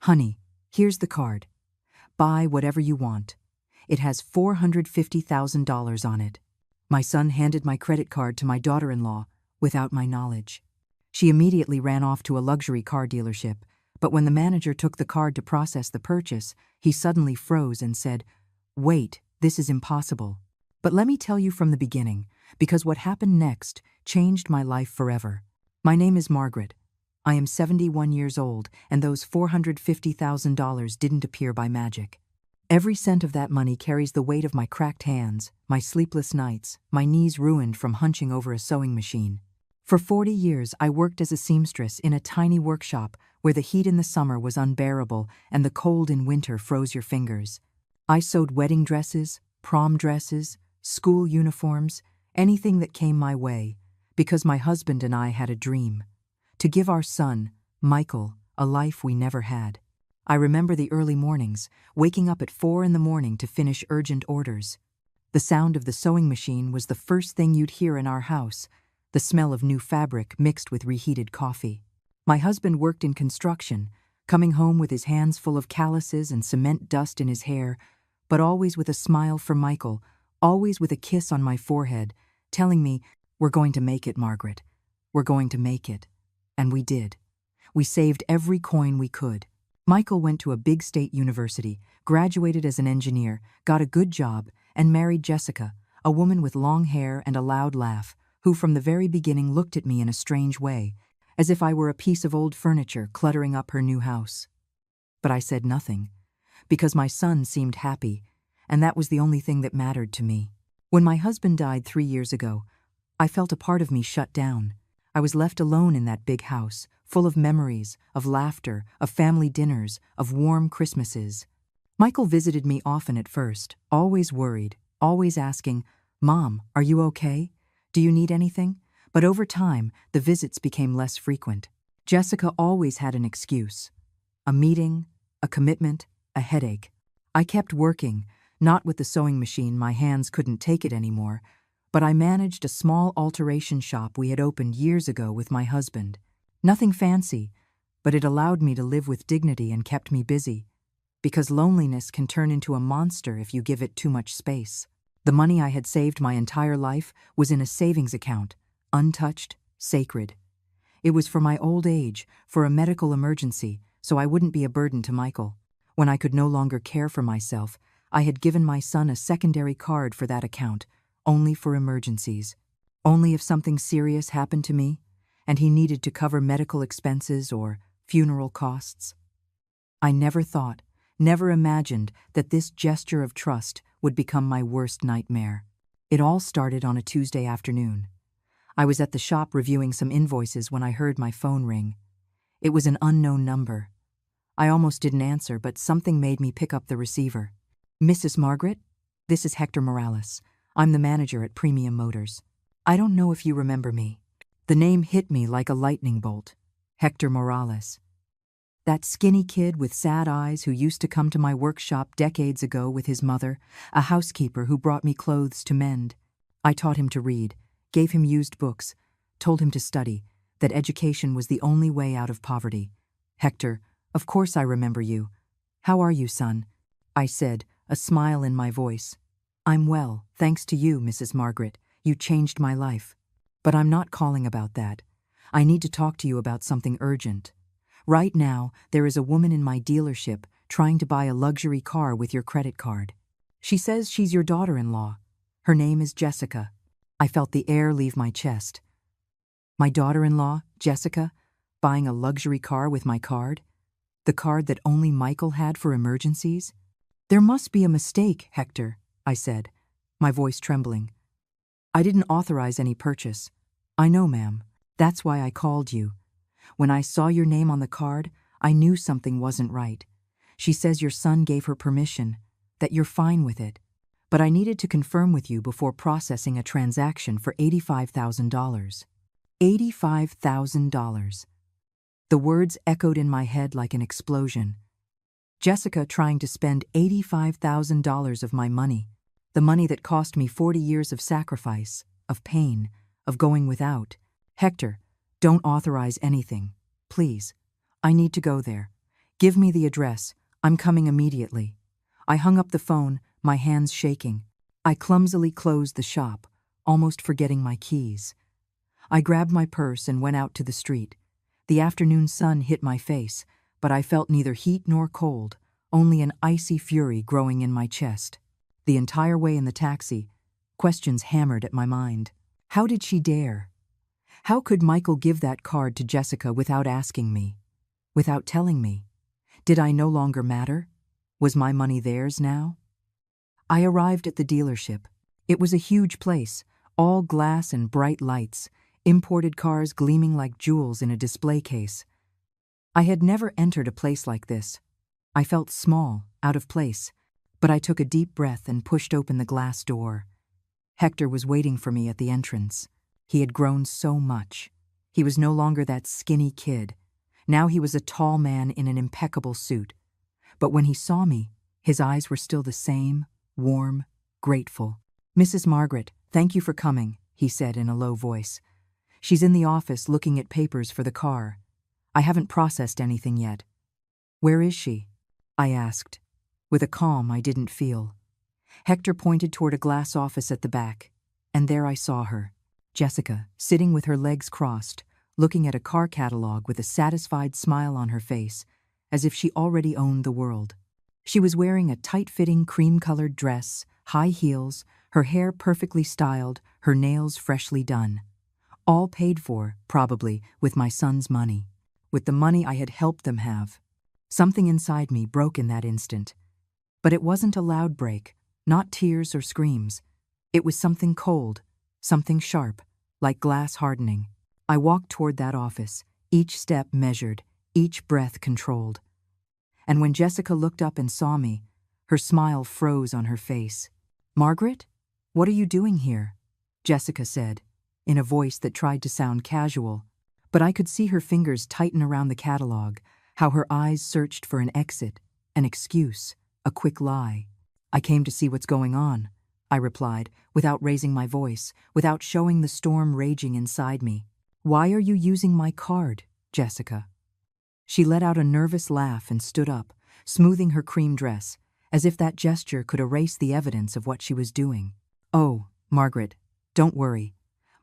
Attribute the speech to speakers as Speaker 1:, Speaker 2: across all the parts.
Speaker 1: "Honey, here's the card. Buy whatever you want. It has $450,000 on it." My son handed my credit card to my daughter-in-law without my knowledge. She immediately ran off to a luxury car dealership, but when the manager took the card to process the purchase, he suddenly froze and said, "Wait, this is impossible." But let me tell you from the beginning, because what happened next changed my life forever. My name is Margaret. I am 71 years old, and those $450,000 didn't appear by magic. Every cent of that money carries the weight of my cracked hands, my sleepless nights, my knees ruined from hunching over a sewing machine. For 40 years, I worked as a seamstress in a tiny workshop where the heat in the summer was unbearable and the cold in winter froze your fingers. I sewed wedding dresses, prom dresses, school uniforms, anything that came my way, because my husband and I had a dream: to give our son, Michael, a life we never had. I remember the early mornings, waking up at 4 a.m. to finish urgent orders. The sound of the sewing machine was the first thing you'd hear in our house, the smell of new fabric mixed with reheated coffee. My husband worked in construction, coming home with his hands full of calluses and cement dust in his hair, but always with a smile for Michael, always with a kiss on my forehead, telling me, "We're going to make it, Margaret. We're going to make it." And we did. We saved every coin we could. Michael went to a big state university, graduated as an engineer, got a good job, and married Jessica, a woman with long hair and a loud laugh, who from the very beginning looked at me in a strange way, as if I were a piece of old furniture cluttering up her new house. But I said nothing, because my son seemed happy, and that was the only thing that mattered to me. When my husband died 3 years ago, I felt a part of me shut down. I was left alone in that big house, full of memories, of laughter, of family dinners, of warm Christmases. Michael visited me often at first, always worried, always asking, "Mom, are you okay? Do you need anything?" But over time, the visits became less frequent. Jessica always had an excuse: a meeting, a commitment, a headache. I kept working, not with the sewing machine, my hands couldn't take it anymore, but I managed a small alteration shop we had opened years ago with my husband. Nothing fancy, but it allowed me to live with dignity and kept me busy, because loneliness can turn into a monster if you give it too much space. The money I had saved my entire life was in a savings account, untouched, sacred. It was for my old age, for a medical emergency, so I wouldn't be a burden to Michael. When I could no longer care for myself, I had given my son a secondary card for that account, only for emergencies. Only if something serious happened to me, and he needed to cover medical expenses or funeral costs. I never thought, never imagined that this gesture of trust would become my worst nightmare. It all started on a Tuesday afternoon. I was at the shop reviewing some invoices when I heard my phone ring. It was an unknown number. I almost didn't answer, but something made me pick up the receiver. "Mrs. Margaret? This is Hector Morales. I'm the manager at Premium Motors. I don't know if you remember me." The name hit me like a lightning bolt. Hector Morales. That skinny kid with sad eyes who used to come to my workshop decades ago with his mother, a housekeeper who brought me clothes to mend. I taught him to read, gave him used books, told him to study, that education was the only way out of poverty. "Hector, of course I remember you. How are you, son?" I said, a smile in my voice. "I'm well, thanks to you, Mrs. Margaret. You changed my life. But I'm not calling about that. I need to talk to you about something urgent. Right now, there is a woman in my dealership trying to buy a luxury car with your credit card. She says she's your daughter-in-law. Her name is Jessica." I felt the air leave my chest. My daughter-in-law, Jessica, buying a luxury car with my card? The card that only Michael had for emergencies? "There must be a mistake, Hector," I said, my voice trembling. "I didn't authorize any purchase." "I know, ma'am. That's why I called you. When I saw your name on the card, I knew something wasn't right. She says your son gave her permission, that you're fine with it. But I needed to confirm with you before processing a transaction for $85,000. $85,000. The words echoed in my head like an explosion. Jessica trying to spend $85,000 of my money, the money that cost me 40 years of sacrifice, of pain, of going without. "Hector, don't authorize anything. Please. I need to go there. Give me the address. I'm coming immediately. I hung up the phone, my hands shaking. I clumsily closed the shop, almost forgetting my keys. I grabbed my purse and went out to the street. The afternoon sun hit my face, but I felt neither heat nor cold, only an icy fury growing in my chest. The entire way in the taxi, questions hammered at my mind. How did she dare? How could Michael give that card to Jessica without asking me? Without telling me? Did I no longer matter? Was my money theirs now? I arrived at the dealership. It was a huge place, all glass and bright lights, imported cars gleaming like jewels in a display case. I had never entered a place like this. I felt small, out of place, but I took a deep breath and pushed open the glass door. Hector was waiting for me at the entrance. He had grown so much. He was no longer that skinny kid. Now he was a tall man in an impeccable suit. But when he saw me, his eyes were still the same, warm, grateful. "Mrs. Margaret, thank you for coming," he said in a low voice. "She's in the office looking at papers for the car. I haven't processed anything yet." "Where is she?" I asked, with a calm I didn't feel. Hector pointed toward a glass office at the back, and there I saw her, Jessica, sitting with her legs crossed, looking at a car catalog with a satisfied smile on her face, as if she already owned the world. She was wearing a tight-fitting cream-colored dress, high heels, her hair perfectly styled, her nails freshly done. All paid for, probably, with my son's money, with the money I had helped them have. Something inside me broke in that instant. But it wasn't a loud break, not tears or screams. It was something cold, something sharp, like glass hardening. I walked toward that office, each step measured, each breath controlled. And when Jessica looked up and saw me, her smile froze on her face. "Margaret, what are you doing here?" Jessica said, in a voice that tried to sound casual, but I could see her fingers tighten around the catalog, how her eyes searched for an exit, an excuse, a quick lie. "I came to see what's going on," I replied, without raising my voice, without showing the storm raging inside me. "Why are you using my card, Jessica?" She let out a nervous laugh and stood up, smoothing her cream dress, as if that gesture could erase the evidence of what she was doing. "Oh, Margaret, don't worry.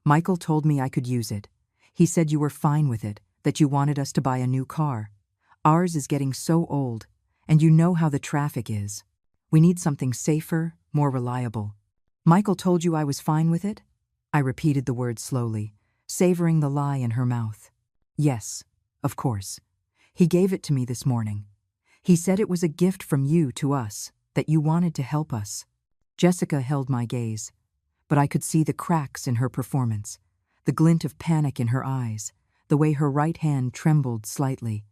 Speaker 1: Michael told me I could use it. He said you were fine with it, that you wanted us to buy a new car. Ours is getting so old, and you know how the traffic is. We need something safer, more reliable." "Michael told you I was fine with it?" I repeated the word slowly, savoring the lie in her mouth. "Yes, of course. He gave it to me this morning. He said it was a gift from you to us, that you wanted to help us." Jessica held my gaze, but I could see the cracks in her performance, the glint of panic in her eyes, the way her right hand trembled slightly.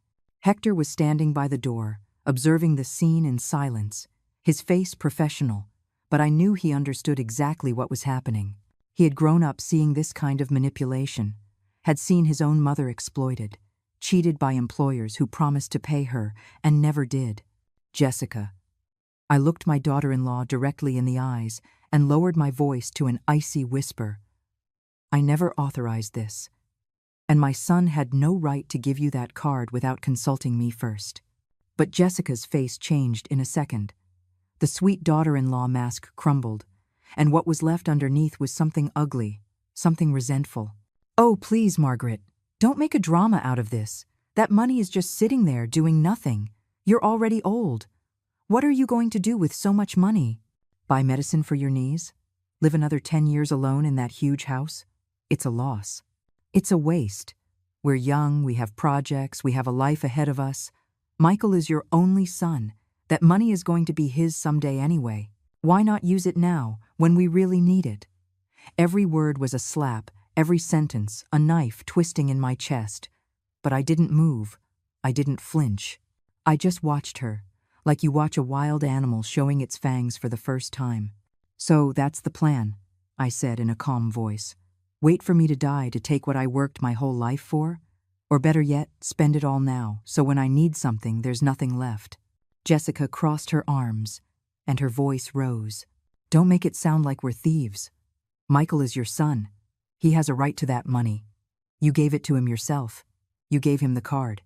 Speaker 1: Hector was standing by the door, observing the scene in silence, his face professional, but I knew he understood exactly what was happening. He had grown up seeing this kind of manipulation, had seen his own mother exploited, cheated by employers who promised to pay her and never did. "Jessica." I looked my daughter-in-law directly in the eyes and lowered my voice to an icy whisper. "I never authorized this, and my son had no right to give you that card without consulting me first." But Jessica's face changed in a second. The sweet daughter-in-law mask crumbled, and what was left underneath was something ugly, something resentful. "Oh, please, Margaret, don't make a drama out of this. That money is just sitting there doing nothing. You're already old. What are you going to do with so much money? Buy medicine for your knees? Live another 10 years alone in that huge house? It's a loss. It's a waste. We're young, we have projects, we have a life ahead of us. Michael is your only son. That money is going to be his someday anyway. Why not use it now, when we really need it?" Every word was a slap, every sentence a knife twisting in my chest. But I didn't move. I didn't flinch. I just watched her, like you watch a wild animal showing its fangs for the first time. "So that's the plan," I said in a calm voice. "Wait for me to die to take what I worked my whole life for? Or better yet, spend it all now, so when I need something, there's nothing left." Jessica crossed her arms, and her voice rose. "Don't make it sound like we're thieves. Michael is your son. He has a right to that money. You gave it to him yourself. You gave him the card.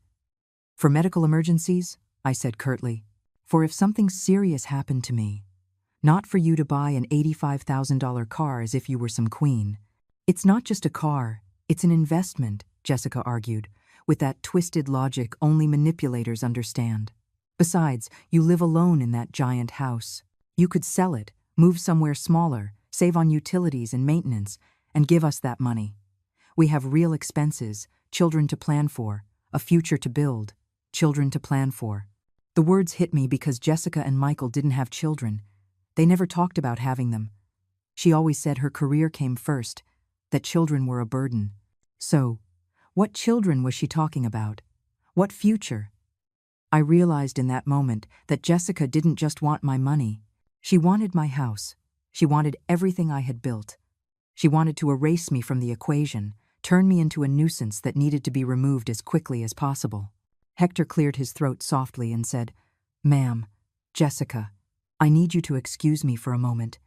Speaker 1: For medical emergencies, I said curtly. For if something serious happened to me, not for you to buy an $85,000 car as if you were some queen. It's not just a car, it's an investment, Jessica argued, with that twisted logic only manipulators understand. Besides, you live alone in that giant house. You could sell it, move somewhere smaller, save on utilities and maintenance, and give us that money. We have real expenses, children to plan for, a future to build, children to plan for. The words hit me because Jessica and Michael didn't have children. They never talked about having them. She always said her career came first, that children were a burden. So, what children was she talking about? What future? I realized in that moment that Jessica didn't just want my money. She wanted my house. She wanted everything I had built. She wanted to erase me from the equation, turn me into a nuisance that needed to be removed as quickly as possible. Hector cleared his throat softly and said, "Ma'am, Jessica, I need you to excuse me for a moment.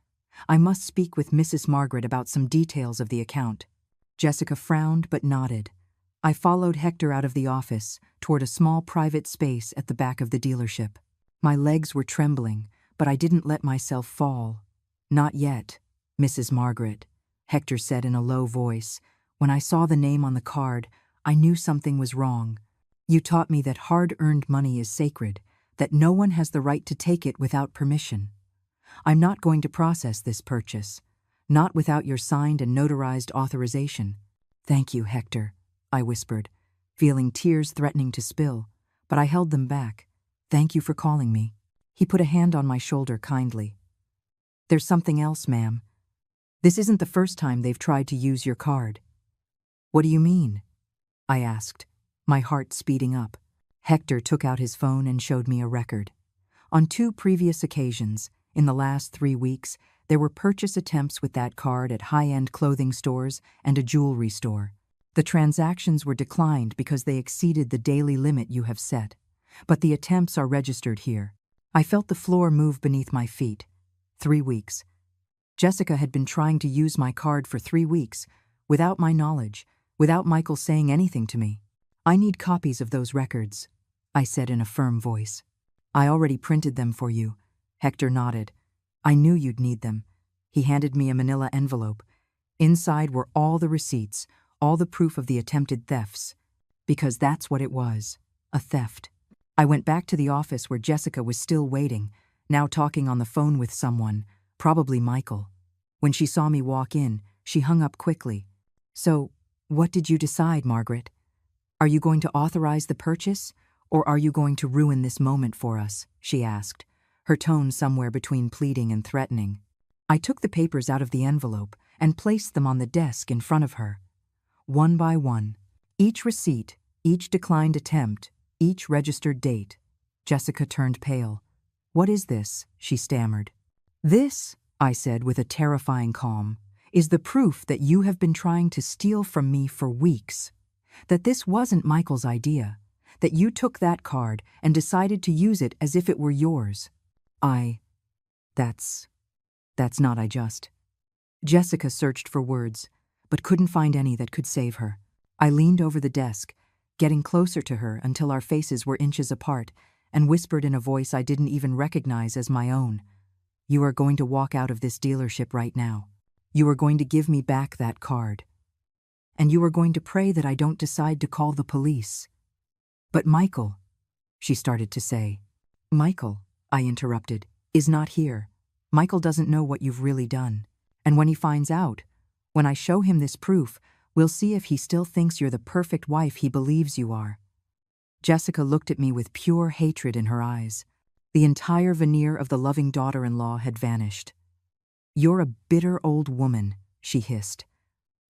Speaker 1: I must speak with Mrs. Margaret about some details of the account." Jessica frowned but nodded. I followed Hector out of the office, toward a small private space at the back of the dealership. My legs were trembling, but I didn't let myself fall. "Not yet, Mrs. Margaret," Hector said in a low voice. When I saw the name on the card, I knew something was wrong. "You taught me that hard-earned money is sacred, that no one has the right to take it without permission. I'm not going to process this purchase, not without your signed and notarized authorization." "Thank you, Hector," I whispered, feeling tears threatening to spill, but I held them back. "Thank you for calling me." He put a hand on my shoulder kindly. "There's something else, ma'am. This isn't the first time they've tried to use your card." "What do you mean?" I asked, my heart speeding up. Hector took out his phone and showed me a record. On 2 previous occasions, in the last 3 weeks, there were purchase attempts with that card at high-end clothing stores and a jewelry store. The transactions were declined because they exceeded the daily limit you have set, but the attempts are registered here. I felt the floor move beneath my feet. 3 weeks. Jessica had been trying to use my card for 3 weeks, without my knowledge, without Michael saying anything to me. "I need copies of those records," I said in a firm voice. "I already printed them for you." Hector nodded. "I knew you'd need them." He handed me a manila envelope. Inside were all the receipts, all the proof of the attempted thefts. Because that's what it was, a theft. I went back to the office where Jessica was still waiting, now talking on the phone with someone, probably Michael. When she saw me walk in, she hung up quickly. "So, what did you decide, Margaret? Are you going to authorize the purchase, or are you going to ruin this moment for us?" she asked, her tone somewhere between pleading and threatening. I took the papers out of the envelope and placed them on the desk in front of her. One by one, each receipt, each declined attempt, each registered date. Jessica turned pale. "What is this?" she stammered. "This," I said with a terrifying calm, "is the proof that you have been trying to steal from me for weeks. That this wasn't Michael's idea. That you took that card and decided to use it as if it were yours." That's not I just. Jessica searched for words, but couldn't find any that could save her. I leaned over the desk, getting closer to her until our faces were inches apart, and whispered in a voice I didn't even recognize as my own. "You are going to walk out of this dealership right now. You are going to give me back that card. And you are going to pray that I don't decide to call the police." "But Michael," she started to say. "Michael," I interrupted, "is not here. Michael doesn't know what you've really done. And when he finds out, when I show him this proof, we'll see if he still thinks you're the perfect wife he believes you are." Jessica looked at me with pure hatred in her eyes. The entire veneer of the loving daughter-in-law had vanished. "You're a bitter old woman," she hissed.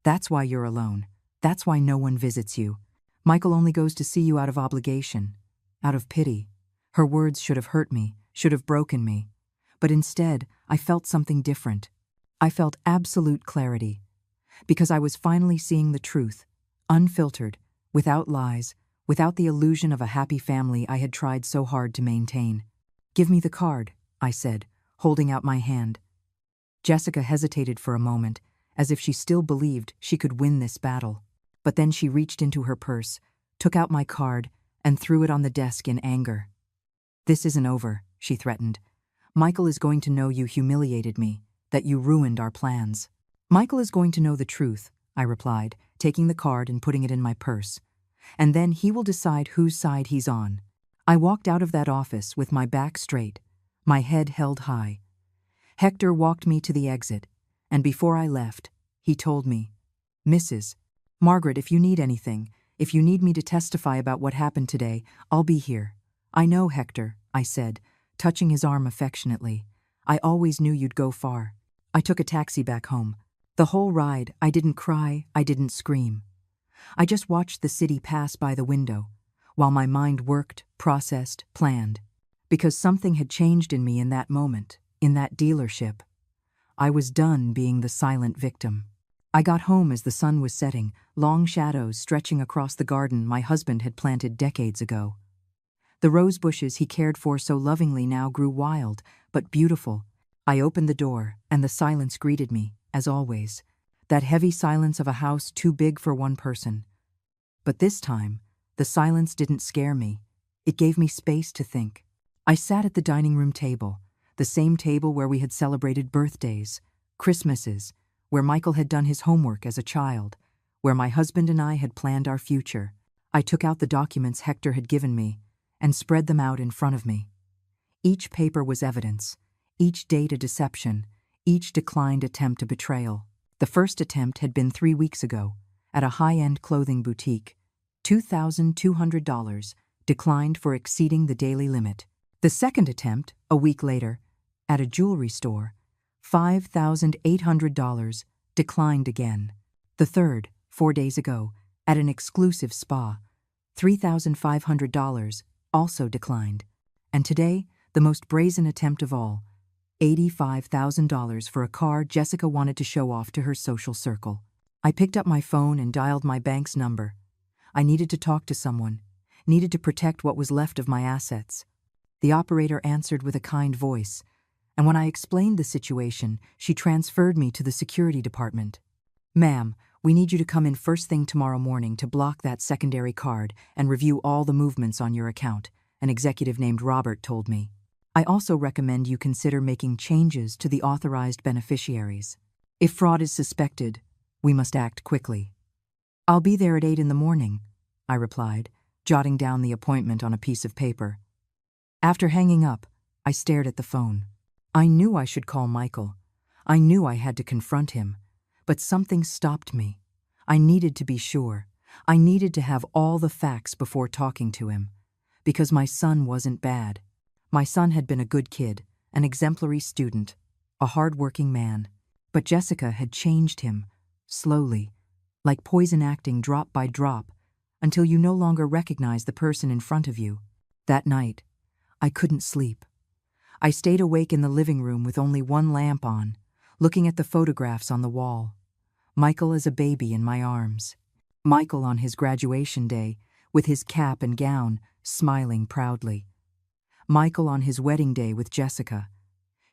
Speaker 1: "That's why you're alone. That's why no one visits you. Michael only goes to see you out of obligation, out of pity." Her words should have hurt me, should have broken me. But instead, I felt something different. I felt absolute clarity. Because I was finally seeing the truth, unfiltered, without lies, without the illusion of a happy family I had tried so hard to maintain. "Give me the card," I said, holding out my hand. Jessica hesitated for a moment, as if she still believed she could win this battle. But then she reached into her purse, took out my card, and threw it on the desk in anger. "This isn't over," she threatened. "Michael is going to know you humiliated me, that you ruined our plans." "Michael is going to know the truth," I replied, taking the card and putting it in my purse. "And then he will decide whose side he's on." I walked out of that office with my back straight, my head held high. Hector walked me to the exit, and before I left, he told me, "Mrs. Margaret, if you need anything, if you need me to testify about what happened today, I'll be here." "I know, Hector," I said, touching his arm affectionately. "I always knew you'd go far." I took a taxi back home. The whole ride, I didn't cry, I didn't scream. I just watched the city pass by the window, while my mind worked, processed, planned. Because something had changed in me in that moment, in that dealership. I was done being the silent victim. I got home as the sun was setting, long shadows stretching across the garden my husband had planted decades ago. The rose bushes he cared for so lovingly now grew wild, but beautiful. I opened the door, and the silence greeted me, as always. That heavy silence of a house too big for one person. But this time, the silence didn't scare me. It gave me space to think. I sat at the dining room table, the same table where we had celebrated birthdays, Christmases, where Michael had done his homework as a child, where my husband and I had planned our future. I took out the documents Hector had given me and spread them out in front of me. Each paper was evidence, each date a deception, each declined attempt a betrayal. The first attempt had been 3 weeks ago, at a high-end clothing boutique. $2,200, declined for exceeding the daily limit. The second attempt, a week later, at a jewelry store, $5,800, declined again. The third, 4 days ago, at an exclusive spa, $3,500, also declined. And today, the most brazen attempt of all, $85,000 for a car Jessica wanted to show off to her social circle. I picked up my phone and dialed my bank's number. I needed to talk to someone, needed to protect what was left of my assets. The operator answered with a kind voice, and when I explained the situation, she transferred me to the security department. "Ma'am, we need you to come in first thing tomorrow morning to block that secondary card and review all the movements on your account," an executive named Robert told me. "I also recommend you consider making changes to the authorized beneficiaries. If fraud is suspected, we must act quickly." "I'll be there at 8 in the morning," I replied, jotting down the appointment on a piece of paper. After hanging up, I stared at the phone. I knew I should call Michael. I knew I had to confront him. But something stopped me. I needed to be sure. I needed to have all the facts before talking to him. Because my son wasn't bad. My son had been a good kid, an exemplary student, a hard-working man. But Jessica had changed him, slowly, like poison acting drop by drop, until you no longer recognize the person in front of you. That night, I couldn't sleep. I stayed awake in the living room with only one lamp on, looking at the photographs on the wall. Michael as a baby in my arms. Michael on his graduation day, with his cap and gown, smiling proudly. Michael on his wedding day with Jessica.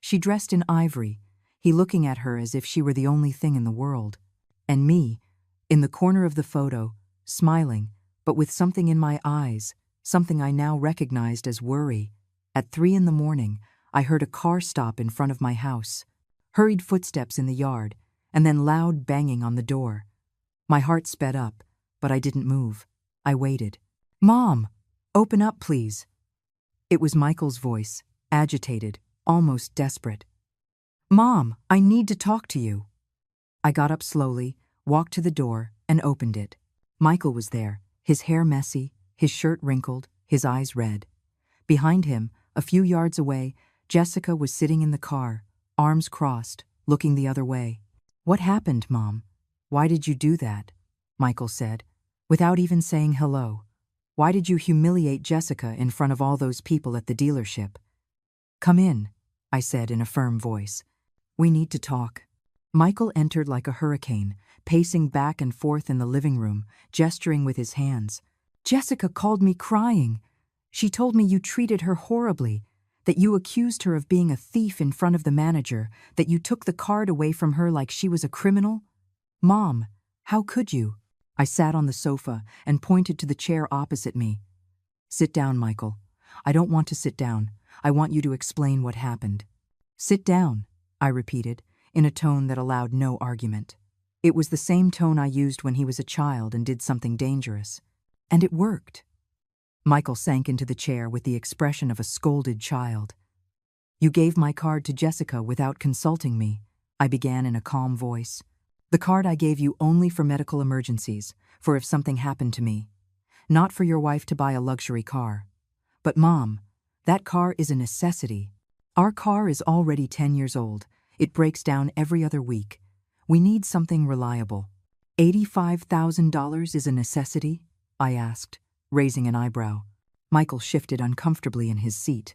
Speaker 1: She dressed in ivory, he looking at her as if she were the only thing in the world. And me, in the corner of the photo, smiling, but with something in my eyes, something I now recognized as worry. At 3 in the morning, I heard a car stop in front of my house, hurried footsteps in the yard, and then loud banging on the door. My heart sped up, but I didn't move. I waited. "Mom, open up, please." It was Michael's voice, agitated, almost desperate. "Mom, I need to talk to you." I got up slowly, walked to the door, and opened it. Michael was there, his hair messy, his shirt wrinkled, his eyes red. Behind him, a few yards away, Jessica was sitting in the car, arms crossed, looking the other way. "What happened, Mom? Why did you do that?" Michael said, without even saying hello. "Why did you humiliate Jessica in front of all those people at the dealership?" "Come in," I said in a firm voice. "We need to talk." Michael entered like a hurricane, pacing back and forth in the living room, gesturing with his hands. "Jessica called me crying. She told me you treated her horribly, that you accused her of being a thief in front of the manager, that you took the card away from her like she was a criminal. Mom, how could you?" I sat on the sofa and pointed to the chair opposite me. "Sit down, Michael. I don't want to sit down. I want you to explain what happened." "Sit down," I repeated, in a tone that allowed no argument. It was the same tone I used when he was a child and did something dangerous. And it worked. Michael sank into the chair with the expression of a scolded child. "You gave my card to Jessica without consulting me," I began in a calm voice. "The card I gave you only for medical emergencies, for if something happened to me. Not for your wife to buy a luxury car. But Mom, that car is a necessity. Our car is already 10 years old. It breaks down every other week. We need something reliable." "$85,000 is a necessity?" I asked, raising an eyebrow. Michael shifted uncomfortably in his seat.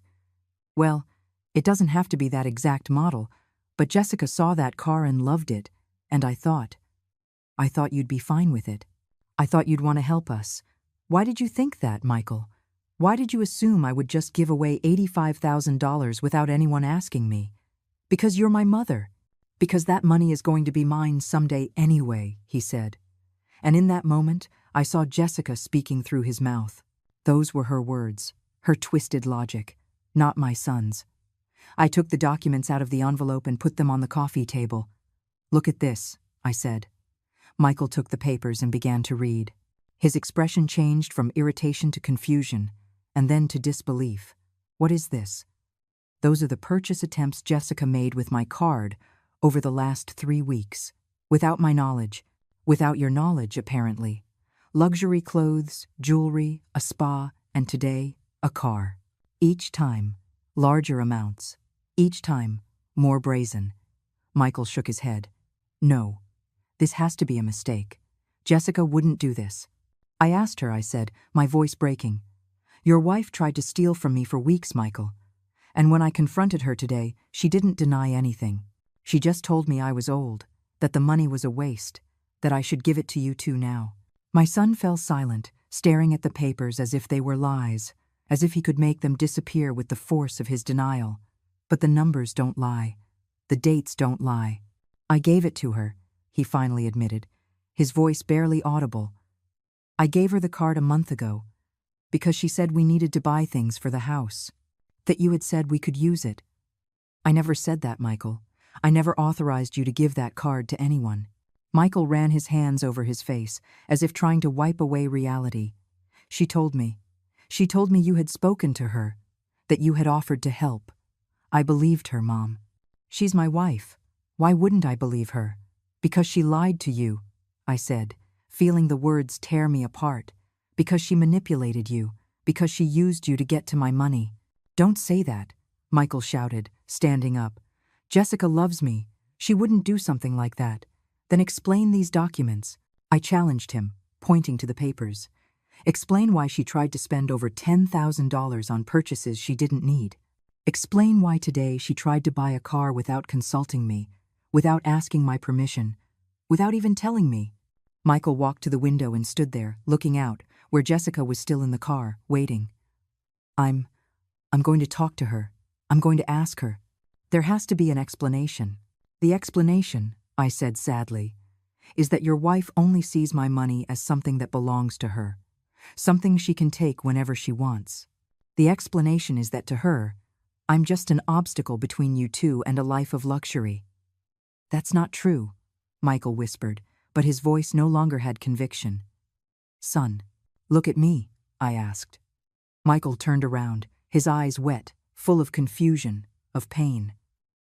Speaker 1: "Well, it doesn't have to be that exact model, but Jessica saw that car and loved it, and I thought you'd be fine with it. I thought you'd want to help us. Why did you think that, Michael? Why did you assume I would just give away $85,000 without anyone asking me? Because you're my mother. Because that money is going to be mine someday anyway," he said. And in that moment, I saw Jessica speaking through his mouth. Those were her words, her twisted logic, not my son's. I took the documents out of the envelope and put them on the coffee table. "Look at this," I said. Michael took the papers and began to read. His expression changed from irritation to confusion, and then to disbelief. "What is this?" "Those are the purchase attempts Jessica made with my card over the last 3 weeks. Without my knowledge. Without your knowledge, apparently. Luxury clothes, jewelry, a spa, and today, a car. Each time, larger amounts. Each time, more brazen." Michael shook his head. "No, this has to be a mistake. Jessica wouldn't do this." "I asked her," I said, my voice breaking. "Your wife tried to steal from me for weeks, Michael. And when I confronted her today, she didn't deny anything. She just told me I was old, that the money was a waste, that I should give it to you two now." My son fell silent, staring at the papers as if they were lies, as if he could make them disappear with the force of his denial. "But the numbers don't lie. The dates don't lie. I gave it to her," he finally admitted, his voice barely audible. "I gave her the card a month ago, because she said we needed to buy things for the house. That you had said we could use it." "I never said that, Michael. I never authorized you to give that card to anyone." Michael ran his hands over his face, as if trying to wipe away reality. She told me you had spoken to her, that you had offered to help. I believed her, Mom. She's my wife. Why wouldn't I believe her? Because she lied to you," I said, feeling the words tear me apart. "Because she manipulated you, because she used you to get to my money." "Don't say that," Michael shouted, standing up. "Jessica loves me. She wouldn't do something like that. Then explain these documents." I challenged him, pointing to the papers. "Explain why she tried to spend over $10,000 on purchases she didn't need. Explain why today she tried to buy a car without consulting me, without asking my permission, without even telling me." Michael walked to the window and stood there, looking out, where Jessica was still in the car, waiting. I'm going to talk to her. I'm going to ask her. There has to be an explanation." "The explanation," I said sadly, "is that your wife only sees my money as something that belongs to her, something she can take whenever she wants. The explanation is that to her, I'm just an obstacle between you two and a life of luxury." "That's not true," Michael whispered, but his voice no longer had conviction. "Son, look at me," I asked. Michael turned around, his eyes wet, full of confusion, of pain.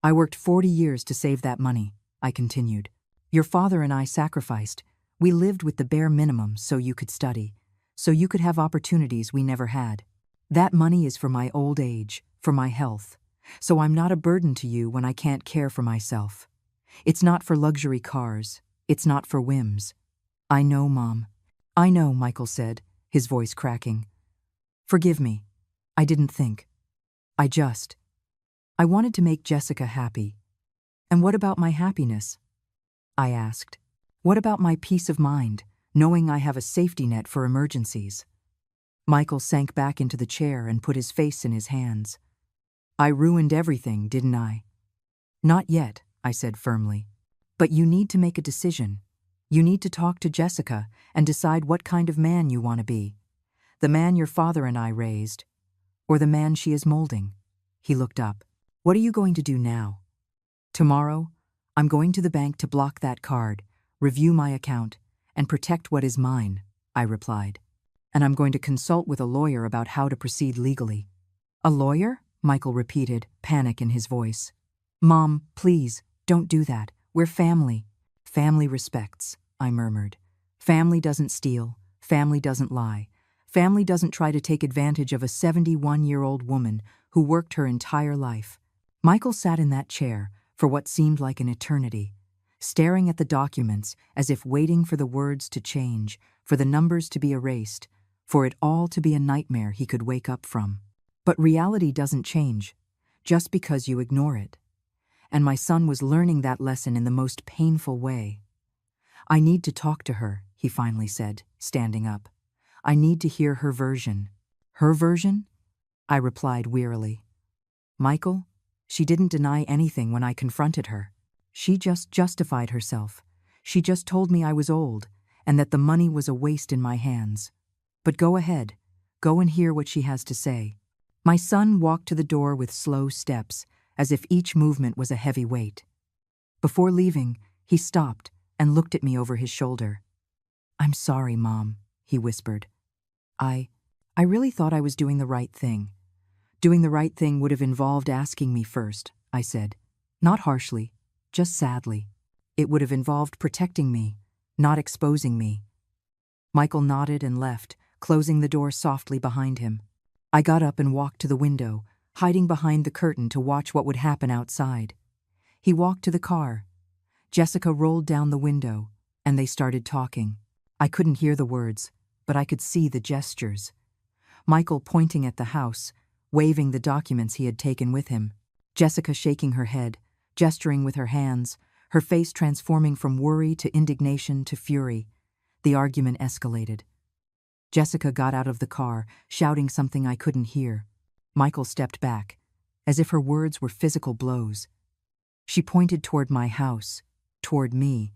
Speaker 1: "I worked 40 years to save that money," I continued. "Your father and I sacrificed. We lived with the bare minimum so you could study, so you could have opportunities we never had. That money is for my old age, for my health, so I'm not a burden to you when I can't care for myself. It's not for luxury cars. It's not for whims." "I know, Mom." "I know," Michael said, his voice cracking. "Forgive me. I didn't think. I wanted to make Jessica happy. And what about my happiness?" I asked. "What about my peace of mind, knowing I have a safety net for emergencies?" Michael sank back into the chair and put his face in his hands. "I ruined everything, didn't I?" "Not yet," I said firmly. "But you need to make a decision. You need to talk to Jessica and decide what kind of man you want to be. The man your father and I raised, or the man she is molding? He looked up. What are you going to do now? Tomorrow, I'm going to the bank to block that card, review my account, and protect what is mine, I replied. And I'm going to consult with a lawyer about how to proceed legally. A lawyer? Michael repeated, panic in his voice. Mom, please, don't do that. We're family. Family respects, I murmured. Family doesn't steal. Family doesn't lie. Family doesn't try to take advantage of a 71-year-old woman who worked her entire life. Michael sat in that chair for what seemed like an eternity, staring at the documents as if waiting for the words to change, for the numbers to be erased, for it all to be a nightmare he could wake up from. But reality doesn't change, just because you ignore it. And my son was learning that lesson in the most painful way. I need to talk to her, he finally said, standing up. I need to hear her version. Her version? I replied wearily. Michael, she didn't deny anything when I confronted her. She just justified herself. She just told me I was old, and that the money was a waste in my hands. But go ahead. Go and hear what she has to say. My son walked to the door with slow steps, as if each movement was a heavy weight. Before leaving, he stopped and looked at me over his shoulder. I'm sorry, Mom, he whispered. I really thought I was doing the right thing. Doing the right thing would have involved asking me first, I said. Not harshly, just sadly. It would have involved protecting me, not exposing me. Michael nodded and left, closing the door softly behind him. I got up and walked to the window, hiding behind the curtain to watch what would happen outside. He walked to the car. Jessica rolled down the window, and they started talking. I couldn't hear the words, but I could see the gestures. Michael pointing at the house, waving the documents he had taken with him. Jessica shaking her head, gesturing with her hands, her face transforming from worry to indignation to fury. The argument escalated. Jessica got out of the car, shouting something I couldn't hear. Michael stepped back, as if her words were physical blows. She pointed toward my house, toward me,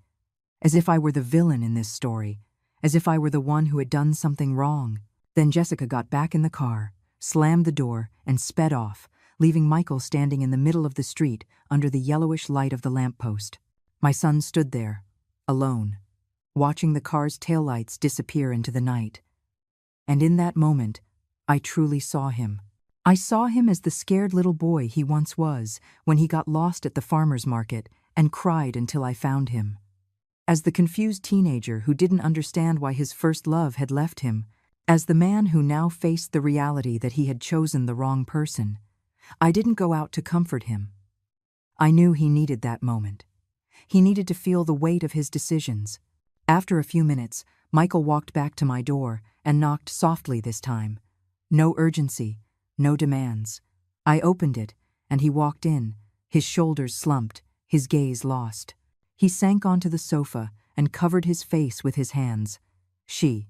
Speaker 1: as if I were the villain in this story, as if I were the one who had done something wrong. Then Jessica got back in the car, slammed the door, and sped off, leaving Michael standing in the middle of the street under the yellowish light of the lamppost. My son stood there, alone, watching the car's taillights disappear into the night. And in that moment, I truly saw him. I saw him as the scared little boy he once was when he got lost at the farmer's market and cried until I found him. As the confused teenager who didn't understand why his first love had left him, as the man who now faced the reality that he had chosen the wrong person. I didn't go out to comfort him. I knew he needed that moment. He needed to feel the weight of his decisions. After a few minutes, Michael walked back to my door and knocked softly this time. No urgency, no demands. I opened it, and he walked in, his shoulders slumped, his gaze lost. He sank onto the sofa and covered his face with his hands. She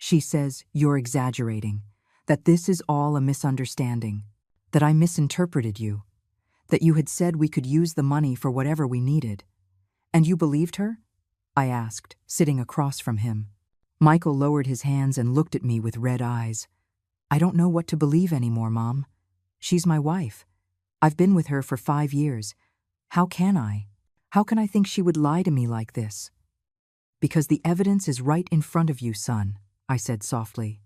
Speaker 1: says, you're exaggerating, that this is all a misunderstanding, that I misinterpreted you, that you had said we could use the money for whatever we needed. And you believed her? I asked, sitting across from him. Michael lowered his hands and looked at me with red eyes. I don't know what to believe anymore, Mom. She's my wife. I've been with her for 5 years. How can I? How can I think she would lie to me like this? Because the evidence is right in front of you, son, I said softly.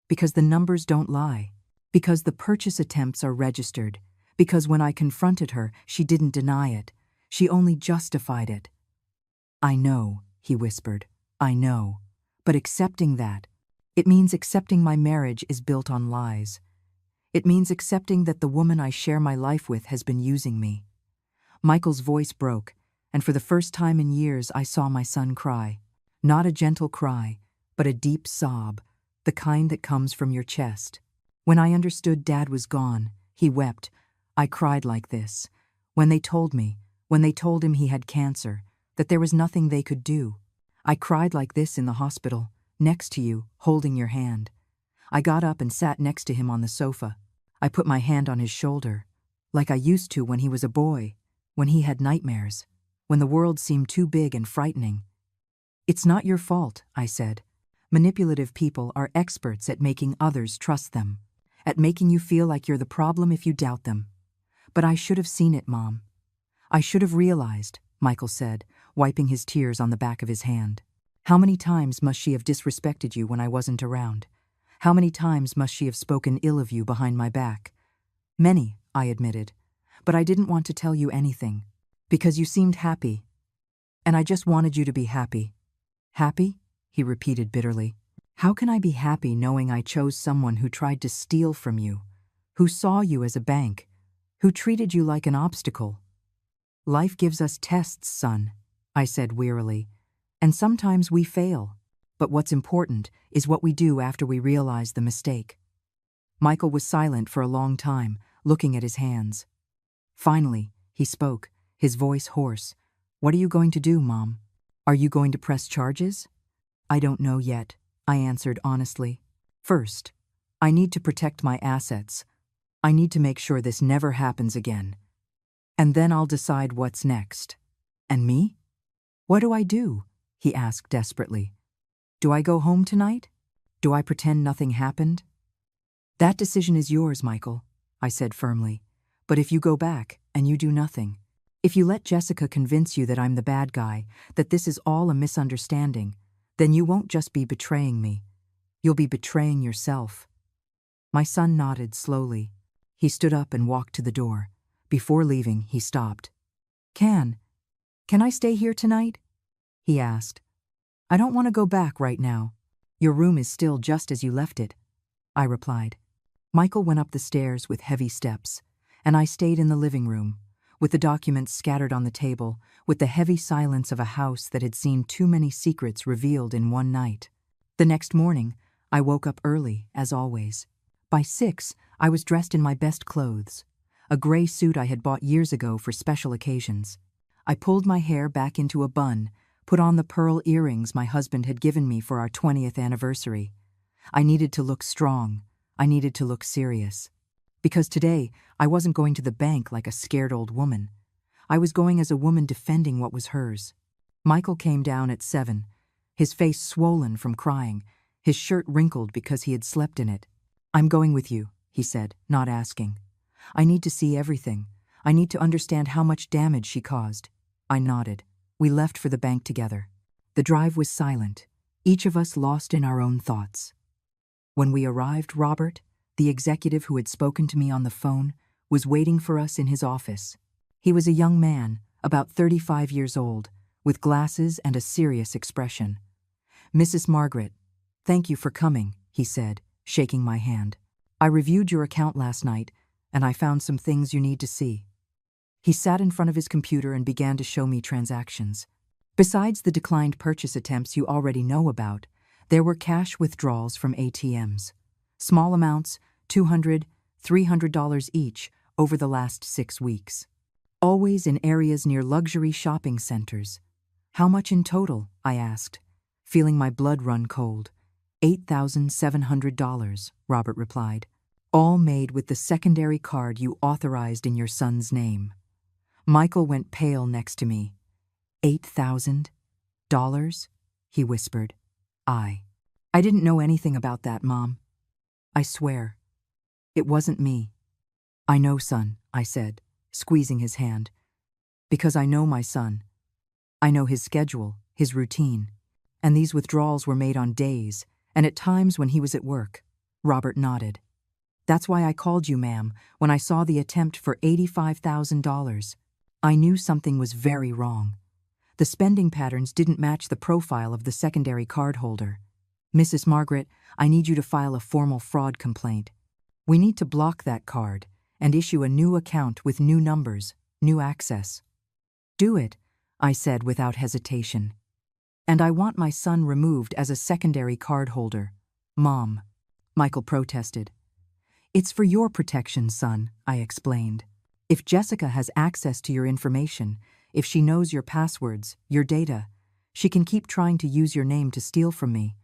Speaker 1: Because the numbers don't lie. Because the purchase attempts are registered. Because when I confronted her, she didn't deny it. She only justified it. I know, he whispered. I know. But accepting that, it means accepting my marriage is built on lies. It means accepting that the woman I share my life with has been using me. Michael's voice broke, and for the first time in years I saw my son cry. Not a gentle cry, but a deep sob, the kind that comes from your chest. When I understood Dad was gone, he wept. I cried like this. When they told him he had cancer, that there was nothing they could do. I cried like this in the hospital, next to you, holding your hand. I got up and sat next to him on the sofa. I put my hand on his shoulder, like I used to when he was a boy, when he had nightmares, when the world seemed too big and frightening. It's not your fault, I said. Manipulative people are experts at making others trust them. at making you feel like you're the problem if you doubt them. But I should have seen it, Mom. I should have realized, Michael said, wiping his tears on the back of his hand. How many times must she have disrespected you when I wasn't around? How many times must she have spoken ill of you behind my back? Many, I admitted, but I didn't want to tell you anything, because you seemed happy, and I just wanted you to be happy. Happy? He repeated bitterly. How can I be happy knowing I chose someone who tried to steal from you, who saw you as a bank, who treated you like an obstacle? Life gives us tests, son, I said wearily, and sometimes we fail, but what's important is what we do after we realize the mistake. Michael was silent for a long time, looking at his hands. Finally, he spoke, his voice hoarse. What are you going to do, Mom? Are you going to press charges? I don't know yet, I answered honestly. First, I need to protect my assets. I need to make sure this never happens again. And then I'll decide what's next. And me? What do I do? He asked desperately. Do I go home tonight? Do I pretend nothing happened? That decision is yours, Michael, I said firmly. But if you go back and you do nothing, if you let Jessica convince you that I'm the bad guy, that this is all a misunderstanding, then you won't just be betraying me. You'll be betraying yourself. My son nodded slowly. He stood up and walked to the door. Before leaving, he stopped. Can I stay here tonight? He asked. I don't want to go back right now. Your room is still just as you left it, I replied. Michael went up the stairs with heavy steps, and I stayed in the living room, with the documents scattered on the table, with the heavy silence of a house that had seen too many secrets revealed in one night. The next morning, I woke up early, as always. By 6, I was dressed in my best clothes, a gray suit I had bought years ago for special occasions. I pulled my hair back into a bun, put on the pearl earrings my husband had given me for our 20th anniversary. I needed to look strong. I needed to look serious. Because today, I wasn't going to the bank like a scared old woman. I was going as a woman defending what was hers. Michael came down at 7, his face swollen from crying, his shirt wrinkled because he had slept in it. I'm going with you, he said, not asking. I need to see everything. I need to understand how much damage she caused. I nodded. We left for the bank together. The drive was silent, each of us lost in our own thoughts. When we arrived, Robert, the executive who had spoken to me on the phone, was waiting for us in his office. He was a young man, about 35 years old, with glasses and a serious expression. Mrs. Margaret, thank you for coming, he said, shaking my hand. I reviewed your account last night, and I found some things you need to see. He sat in front of his computer and began to show me transactions. Besides the declined purchase attempts you already know about, there were cash withdrawals from ATMs. Small amounts, $200, $300 each, over the last 6 weeks. Always in areas near luxury shopping centers. How much in total? I asked, feeling my blood run cold. $8,700, Robert replied. All made with the secondary card you authorized in your son's name. Michael went pale next to me. $8,000? He whispered. I didn't know anything about that, Mom. I swear. It wasn't me. I know, son, I said, squeezing his hand. Because I know my son. I know his schedule, his routine. And these withdrawals were made on days, and at times when he was at work. Robert nodded. That's why I called you, ma'am, when I saw the attempt for $85,000. I knew something was very wrong. The spending patterns didn't match the profile of the secondary cardholder. Mrs. Margaret, I need you to file a formal fraud complaint. We need to block that card and issue a new account with new numbers, new access. Do it, I said without hesitation. And I want my son removed as a secondary cardholder. Mom, Michael protested. It's for your protection, son, I explained. If Jessica has access to your information, if she knows your passwords, your data, she can keep trying to use your name to steal from me.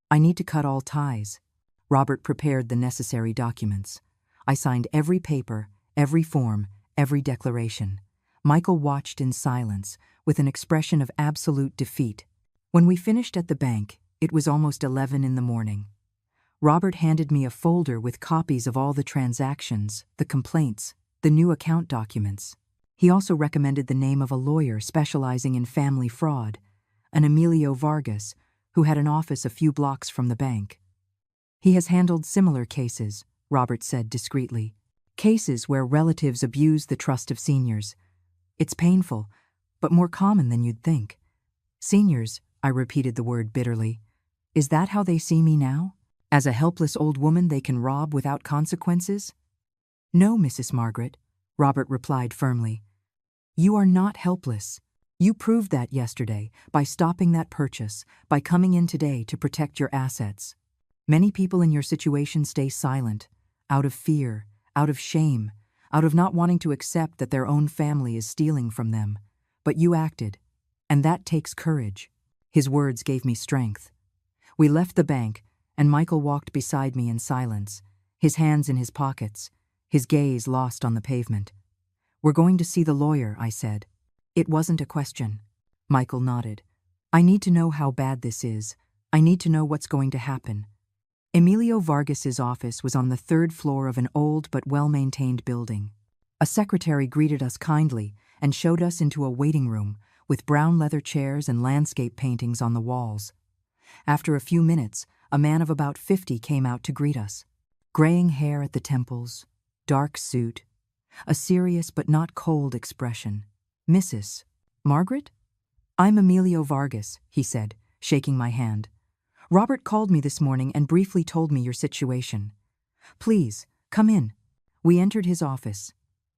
Speaker 1: I need to cut all ties. Robert prepared the necessary documents. I signed every paper, every form, every declaration. Michael watched in silence, with an expression of absolute defeat. When we finished at the bank, it was almost 11 in the morning. Robert handed me a folder with copies of all the transactions, the complaints, the new account documents. He also recommended the name of a lawyer specializing in family fraud, an Emilio Vargas, who had an office a few blocks from the bank. He has handled similar cases, Robert said discreetly. Cases where relatives abuse the trust of seniors. It's painful, but more common than you'd think. Seniors, I repeated the word bitterly. Is that how they see me now? As a helpless old woman they can rob without consequences? No, Mrs. Margaret, Robert replied firmly. You are not helpless. You proved that yesterday by stopping that purchase, by coming in today to protect your assets. Many people in your situation stay silent, out of fear, out of shame, out of not wanting to accept that their own family is stealing from them. But you acted, and that takes courage. His words gave me strength. We left the bank, and Michael walked beside me in silence, his hands in his pockets, his gaze lost on the pavement. We're going to see the lawyer, I said. It wasn't a question. Michael nodded. I need to know how bad this is. I need to know what's going to happen. Emilio Vargas's office was on the 3rd floor of an old but well-maintained building. A secretary greeted us kindly and showed us into a waiting room with brown leather chairs and landscape paintings on the walls. After a few minutes, a man of about 50 came out to greet us. Graying hair at the temples, dark suit, a serious but not cold expression. Mrs. Margaret? I'm Emilio Vargas, he said, shaking my hand. Robert called me this morning and briefly told me your situation. Please, come in. We entered his office.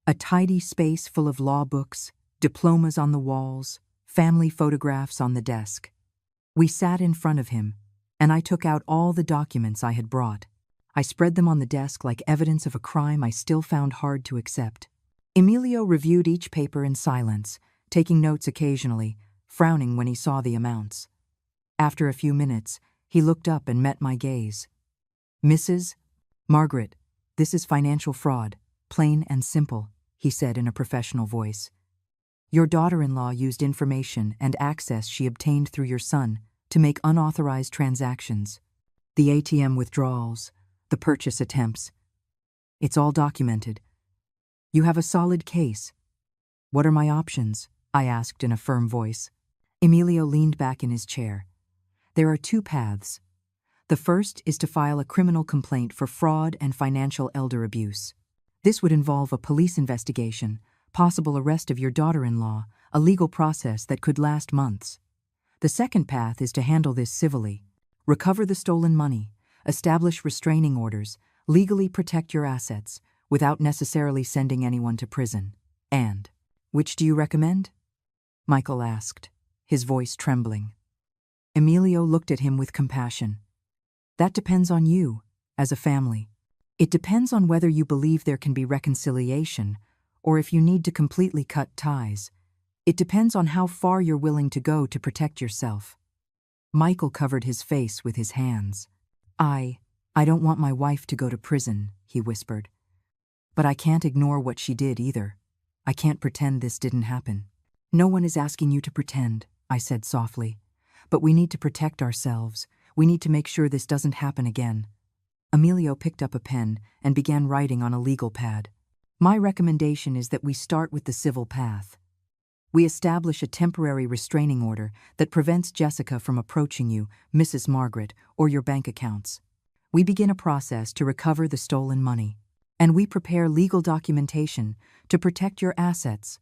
Speaker 1: A tidy space full of law books, diplomas on the walls, family photographs on the desk. We sat in front of him, and I took out all the documents I had brought. I spread them on the desk like evidence of a crime I still found hard to accept. Emilio reviewed each paper in silence, taking notes occasionally, frowning when he saw the amounts. After a few minutes, he looked up and met my gaze. Mrs. Margaret, this is financial fraud, plain and simple, he said in a professional voice. Your daughter-in-law used information and access she obtained through your son to make unauthorized transactions. The ATM withdrawals, the purchase attempts. It's all documented. You have a solid case. What are my options? I asked in a firm voice. Emilio leaned back in his chair. There are 2 paths. The first is to file a criminal complaint for fraud and financial elder abuse. This would involve a police investigation, possible arrest of your daughter-in-law, a legal process that could last months. The second path is to handle this civilly. Recover the stolen money, establish restraining orders, legally protect your assets, without necessarily sending anyone to prison. And, which do you recommend? Michael asked, his voice trembling. Emilio looked at him with compassion. That depends on you, as a family. It depends on whether you believe there can be reconciliation, or if you need to completely cut ties. It depends on how far you're willing to go to protect yourself. Michael covered his face with his hands. I don't want my wife to go to prison, he whispered. But I can't ignore what she did either. I can't pretend this didn't happen. No one is asking you to pretend, I said softly. But we need to protect ourselves. We need to make sure this doesn't happen again. Emilio picked up a pen and began writing on a legal pad. My recommendation is that we start with the civil path. We establish a temporary restraining order that prevents Jessica from approaching you, Mrs. Margaret, or your bank accounts. We begin a process to recover the stolen money, and we prepare legal documentation to protect your assets.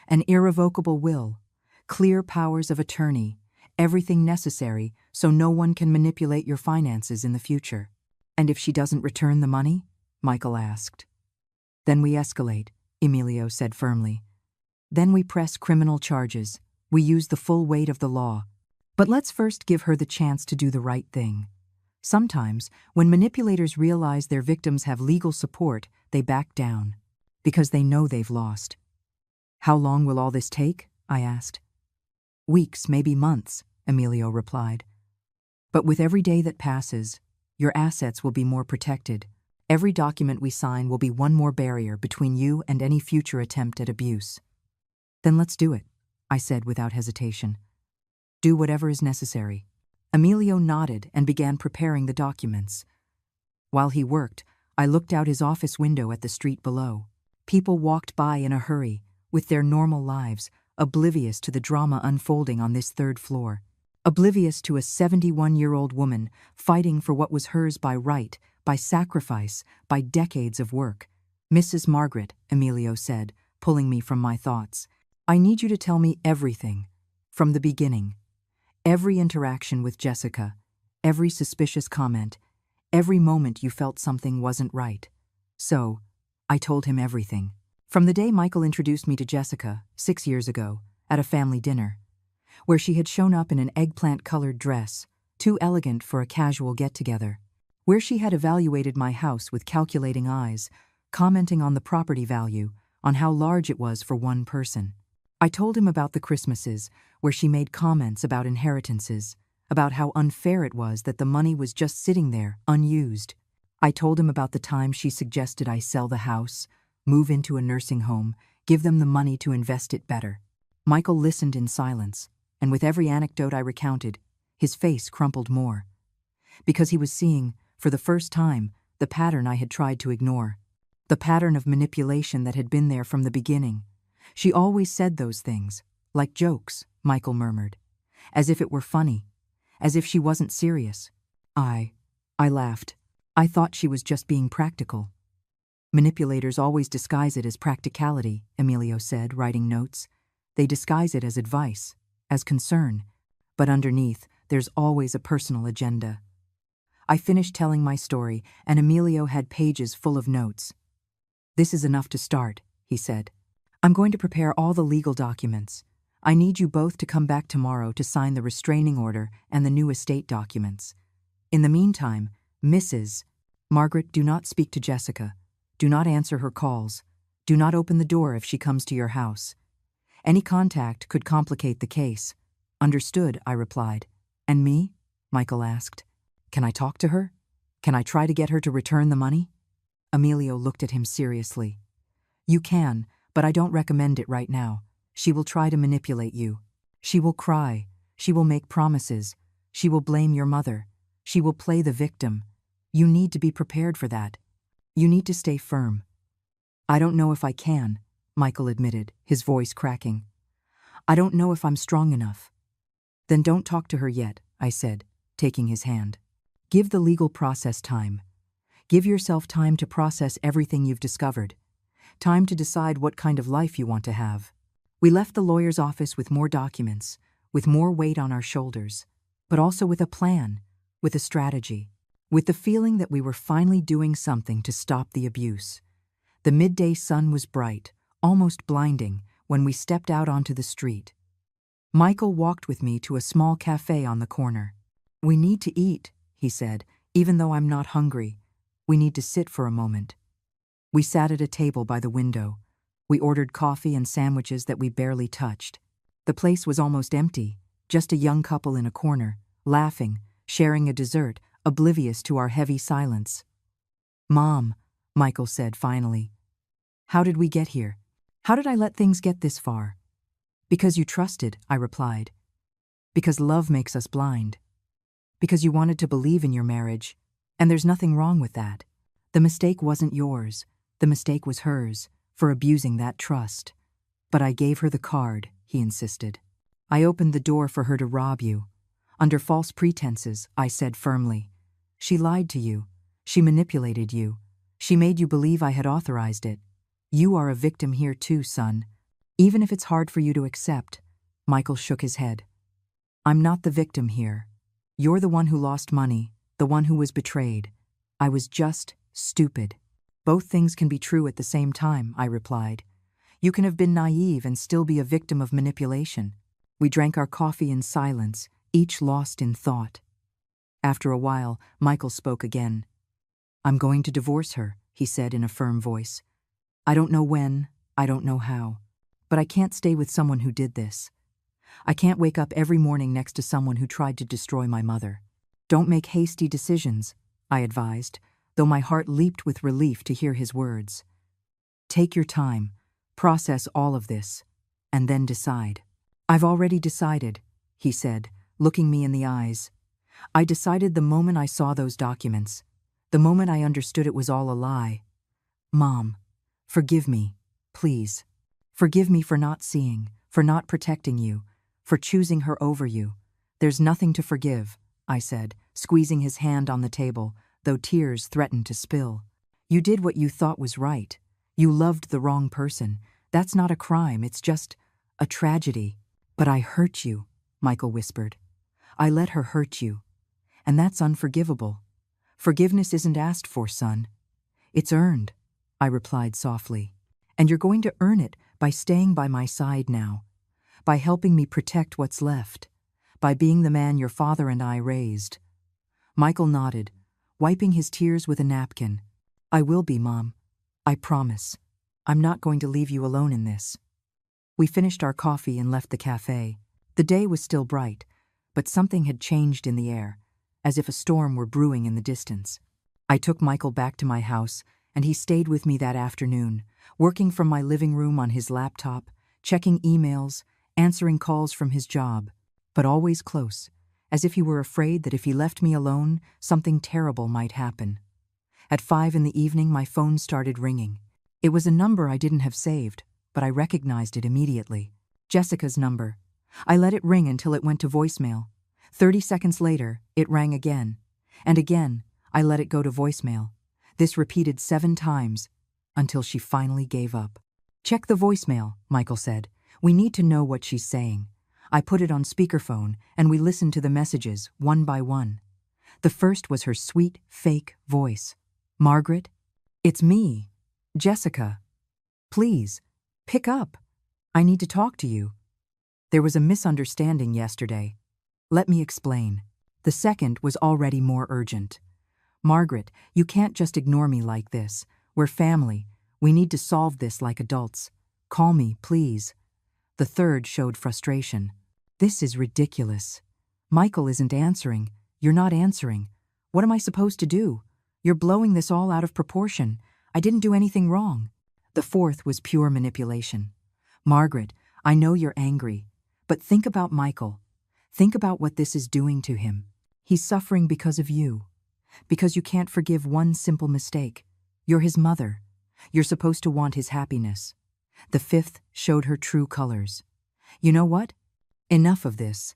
Speaker 1: An irrevocable will, clear powers of attorney, everything necessary so no one can manipulate your finances in the future. And if she doesn't return the money? Michael asked. Then we escalate, Emilio said firmly. Then we press criminal charges. We use the full weight of the law. But let's first give her the chance to do the right thing. Sometimes, when manipulators realize their victims have legal support, they back down, because they know they've lost. How long will all this take? I asked. Weeks, maybe months, Emilio replied. But with every day that passes, your assets will be more protected. Every document we sign will be one more barrier between you and any future attempt at abuse. Then let's do it, I said without hesitation. Do whatever is necessary. Emilio nodded and began preparing the documents. While he worked, I looked out his office window at the street below. People walked by in a hurry, with their normal lives, oblivious to the drama unfolding on this third floor. Oblivious to a 71-year-old woman fighting for what was hers by right, by sacrifice, by decades of work. "Mrs. Margaret," Emilio said, pulling me from my thoughts, "I need you to tell me everything, from the beginning. Every interaction with Jessica, every suspicious comment, every moment you felt something wasn't right." So, I told him everything. From the day Michael introduced me to Jessica, 6 years ago, at a family dinner, where she had shown up in an eggplant-colored dress, too elegant for a casual get-together, where she had evaluated my house with calculating eyes, commenting on the property value, on how large it was for one person. I told him about the Christmases, where she made comments about inheritances, about how unfair it was that the money was just sitting there, unused. I told him about the time she suggested I sell the house, move into a nursing home, give them the money to invest it better. Michael listened in silence, and with every anecdote I recounted, his face crumpled more. Because he was seeing, for the first time, the pattern I had tried to ignore. The pattern of manipulation that had been there from the beginning. "She always said those things, like jokes," Michael murmured, "as if it were funny, as if she wasn't serious." I laughed. "I thought she was just being practical." "Manipulators always disguise it as practicality," Emilio said, writing notes. "They disguise it as advice, as concern, but underneath, there's always a personal agenda." I finished telling my story, and Emilio had pages full of notes. "This is enough to start," he said. "I'm going to prepare all the legal documents. I need you both to come back tomorrow to sign the restraining order and the new estate documents. In the meantime, Mrs. Margaret, do not speak to Jessica. Do not answer her calls. Do not open the door if she comes to your house. Any contact could complicate the case." "Understood," I replied. "And me?" Michael asked. "Can I talk to her? Can I try to get her to return the money?" Emilio looked at him seriously. "You can, but I don't recommend it right now. She will try to manipulate you. She will cry. She will make promises. She will blame your mother. She will play the victim. You need to be prepared for that. You need to stay firm." "I don't know if I can," Michael admitted, his voice cracking. "I don't know if I'm strong enough." "Then don't talk to her yet," I said, taking his hand. "Give the legal process time. Give yourself time to process everything you've discovered. Time to decide what kind of life you want to have." We left the lawyer's office with more documents, with more weight on our shoulders, but also with a plan, with a strategy, with the feeling that we were finally doing something to stop the abuse. The midday sun was bright, almost blinding, when we stepped out onto the street. Michael walked with me to a small cafe on the corner. "We need to eat," he said, "even though I'm not hungry. We need to sit for a moment." We sat at a table by the window. We ordered coffee and sandwiches that we barely touched. The place was almost empty, just a young couple in a corner, laughing, sharing a dessert, oblivious to our heavy silence. "Mom," Michael said finally, "how did we get here? How did I let things get this far?" "Because you trusted," I replied. "Because love makes us blind. Because you wanted to believe in your marriage, and there's nothing wrong with that. The mistake wasn't yours. The mistake was hers, for abusing that trust." "But I gave her the card," he insisted. "I opened the door for her to rob you. Under false pretenses," I said firmly. "She lied to you. She manipulated you. She made you believe I had authorized it. You are a victim here too, son. Even if it's hard for you to accept." Michael shook his head. "I'm not the victim here. You're the one who lost money, the one who was betrayed. I was just stupid." "Both things can be true at the same time," I replied. "You can have been naive and still be a victim of manipulation." We drank our coffee in silence, each lost in thought. After a while, Michael spoke again. "I'm going to divorce her," he said in a firm voice. "I don't know when, I don't know how, but I can't stay with someone who did this. I can't wake up every morning next to someone who tried to destroy my mother." "Don't make hasty decisions," I advised, though my heart leaped with relief to hear his words. "Take your time, process all of this, and then decide." "I've already decided," he said, looking me in the eyes. "I decided the moment I saw those documents. The moment I understood it was all a lie. Mom, forgive me, please. Forgive me for not seeing, for not protecting you, for choosing her over you. There's nothing to forgive, I said, squeezing his hand on the table, though tears threatened to spill. You did what you thought was right. You loved the wrong person. That's not a crime, it's just a tragedy. But I hurt you, Michael whispered. I let her hurt you. And that's unforgivable. Forgiveness isn't asked for, son. It's earned, I replied softly. And you're going to earn it by staying by my side now, by helping me protect what's left, by being the man your father and I raised. Michael nodded, wiping his tears with a napkin. I will be, Mom. I promise. I'm not going to leave you alone in this. We finished our coffee and left the cafe. The day was still bright, but something had changed in the air, as if a storm were brewing in the distance. I took Michael back to my house, and he stayed with me that afternoon, working from my living room on his laptop, checking emails, answering calls from his job, but always close, as if he were afraid that if he left me alone, something terrible might happen. At 5 p.m, my phone started ringing. It was a number I didn't have saved, but I recognized it immediately. Jessica's number. I let it ring until it went to voicemail. 30 seconds later, it rang again. And again, I let it go to voicemail. This repeated 7 times, until she finally gave up. Check the voicemail, Michael said. We need to know what she's saying. I put it on speakerphone, and we listened to the messages, one by one. The first was her sweet, fake voice. Margaret? It's me. Jessica. Please, pick up. I need to talk to you. There was a misunderstanding yesterday. Let me explain. The second was already more urgent. Margaret, you can't just ignore me like this. We're family. We need to solve this like adults. Call me, please. The third showed frustration. This is ridiculous. Michael isn't answering. You're not answering. What am I supposed to do? You're blowing this all out of proportion. I didn't do anything wrong. The fourth was pure manipulation. Margaret, I know you're angry, but think about Michael. Think about what this is doing to him. He's suffering because of you. Because you can't forgive one simple mistake. You're his mother. You're supposed to want his happiness. The fifth showed her true colors. You know what? Enough of this.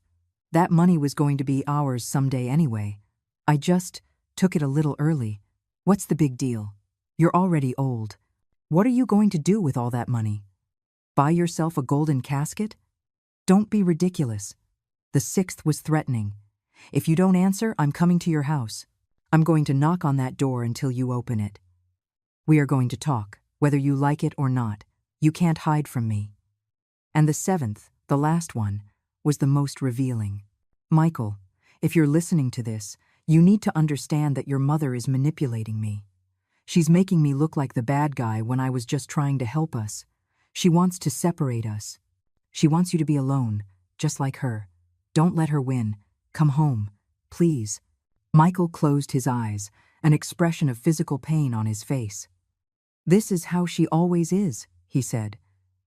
Speaker 1: That money was going to be ours someday anyway. I just took it a little early. What's the big deal? You're already old. What are you going to do with all that money? Buy yourself a golden casket? Don't be ridiculous. The sixth was threatening. If you don't answer, I'm coming to your house. I'm going to knock on that door until you open it. We are going to talk, whether you like it or not. You can't hide from me. And the seventh, the last one, was the most revealing. Michael, if you're listening to this, you need to understand that your mother is manipulating me. She's making me look like the bad guy when I was just trying to help us. She wants to separate us. She wants you to be alone, just like her. Don't let her win. Come home, please. Michael closed his eyes, an expression of physical pain on his face. This is how she always is, he said,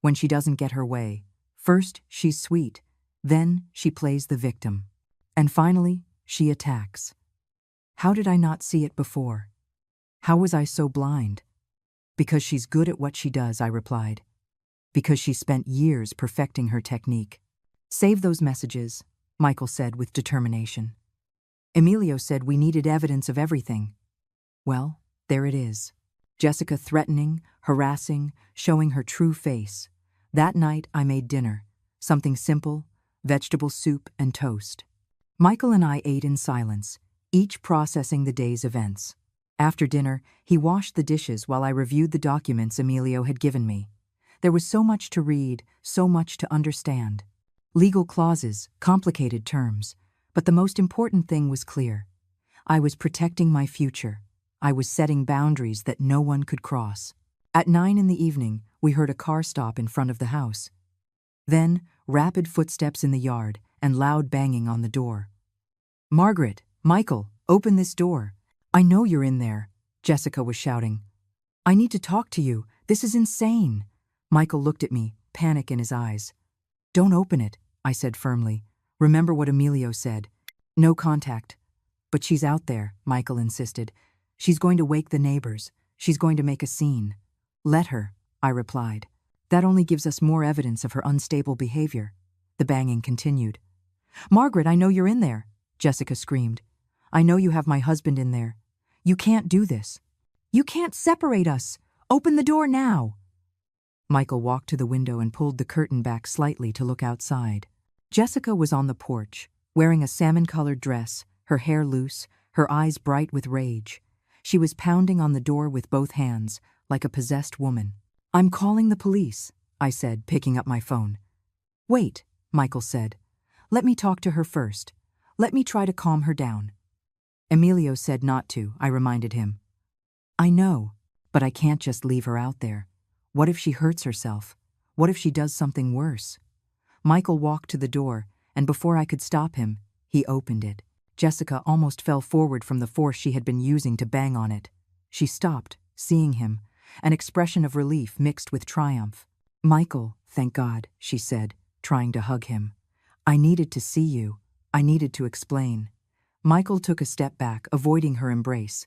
Speaker 1: when she doesn't get her way. First, she's sweet. Then, she plays the victim. And finally, she attacks. How did I not see it before? How was I so blind? Because she's good at what she does, I replied. Because she spent years perfecting her technique. Save those messages, Michael said with determination. Emilio said we needed evidence of everything. Well, there it is. Jessica threatening, harassing, showing her true face. That night I made dinner. Something simple, vegetable soup and toast. Michael and I ate in silence, each processing the day's events. After dinner, he washed the dishes while I reviewed the documents Emilio had given me. There was so much to read, so much to understand. Legal clauses, complicated terms, but the most important thing was clear. I was protecting my future. I was setting boundaries that no one could cross. At 9 p.m, we heard a car stop in front of the house. Then, rapid footsteps in the yard and loud banging on the door. Margaret, Michael, open this door. I know you're in there, Jessica was shouting. I need to talk to you. This is insane. Michael looked at me, panic in his eyes. Don't open it, I said firmly. Remember what Emilio said. No contact. But she's out there, Michael insisted. She's going to wake the neighbors. She's going to make a scene. Let her, I replied. That only gives us more evidence of her unstable behavior. The banging continued. Margaret, I know you're in there, Jessica screamed. I know you have my husband in there. You can't do this. You can't separate us. Open the door now. Michael walked to the window and pulled the curtain back slightly to look outside. Jessica was on the porch, wearing a salmon-colored dress, her hair loose, her eyes bright with rage. She was pounding on the door with both hands, like a possessed woman. I'm calling the police, I said, picking up my phone. Wait, Michael said. Let me talk to her first. Let me try to calm her down. Emilio said not to, I reminded him. I know, but I can't just leave her out there. What if she hurts herself? What if she does something worse? Michael walked to the door, and before I could stop him, he opened it. Jessica almost fell forward from the force she had been using to bang on it. She stopped, seeing him, an expression of relief mixed with triumph. Michael, thank God, she said, trying to hug him. I needed to see you. I needed to explain. Michael took a step back, avoiding her embrace.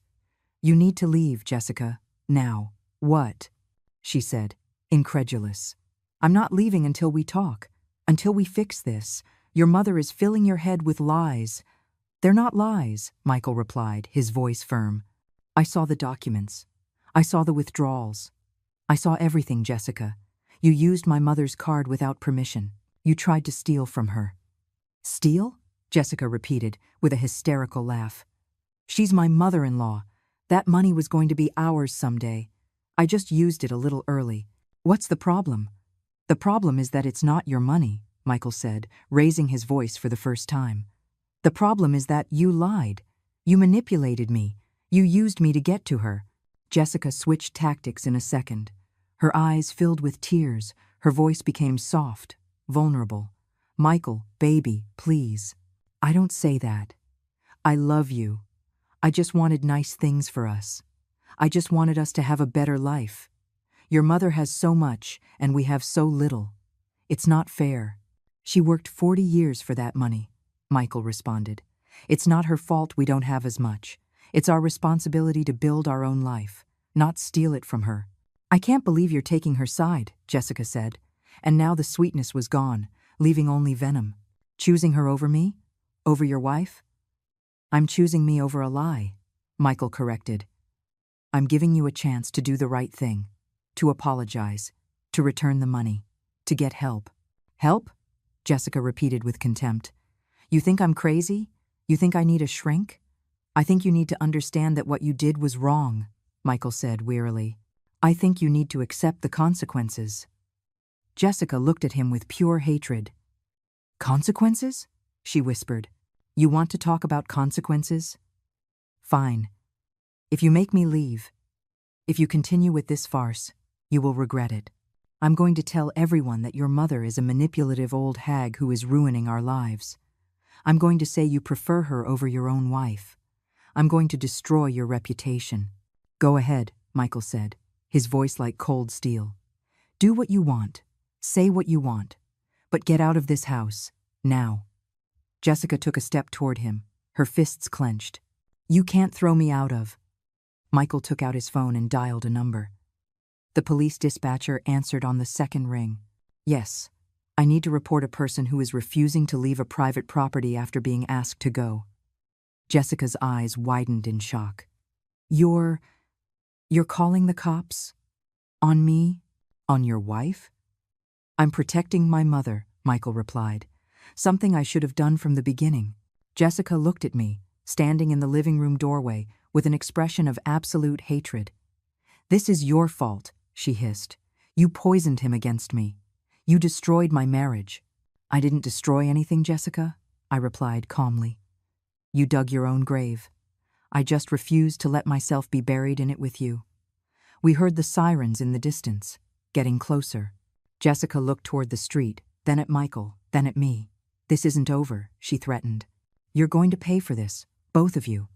Speaker 1: You need to leave, Jessica. Now. What? She said, incredulous. I'm not leaving until we talk. Until we fix this. Your mother is filling your head with lies. They're not lies, Michael replied, his voice firm. I saw the documents. I saw the withdrawals. I saw everything, Jessica. You used my mother's card without permission. You tried to steal from her. Steal? Jessica repeated, with a hysterical laugh. She's my mother-in-law. That money was going to be ours someday. I just used it a little early. What's the problem? The problem is that it's not your money, Michael said, raising his voice for the first time. The problem is that you lied. You manipulated me. You used me to get to her. Jessica switched tactics in a second. Her eyes filled with tears. Her voice became soft, vulnerable. Michael, baby, please. I don't say that. I love you. I just wanted nice things for us. I just wanted us to have a better life. Your mother has so much, and we have so little. It's not fair. She worked 40 years for that money, Michael responded. It's not her fault we don't have as much. It's our responsibility to build our own life, not steal it from her. I can't believe you're taking her side, Jessica said. And now the sweetness was gone, leaving only venom. Choosing her over me? Over your wife? I'm choosing me over a lie, Michael corrected. I'm giving you a chance to do the right thing, to apologize, to return the money, to get help. Help? Jessica repeated with contempt. You think I'm crazy? You think I need a shrink? I think you need to understand that what you did was wrong, Michael said wearily. I think you need to accept the consequences. Jessica looked at him with pure hatred. Consequences? She whispered. You want to talk about consequences? Fine. If you make me leave, if you continue with this farce, you will regret it. I'm going to tell everyone that your mother is a manipulative old hag who is ruining our lives. I'm going to say you prefer her over your own wife. I'm going to destroy your reputation. Go ahead, Michael said, his voice like cold steel. Do what you want. Say what you want. But get out of this house, now. Jessica took a step toward him, her fists clenched. You can't throw me out of. Michael took out his phone and dialed a number. The police dispatcher answered on the second ring. Yes, I need to report a person who is refusing to leave a private property after being asked to go. Jessica's eyes widened in shock. You're calling the cops? On me? On your wife? I'm protecting my mother, Michael replied. Something I should have done from the beginning. Jessica looked at me, standing in the living room doorway, with an expression of absolute hatred. This is your fault, she hissed. You poisoned him against me. You destroyed my marriage. I didn't destroy anything, Jessica, I replied calmly. You dug your own grave. I just refused to let myself be buried in it with you. We heard the sirens in the distance, getting closer. Jessica looked toward the street, then at Michael, then at me. This isn't over, she threatened. You're going to pay for this, both of you.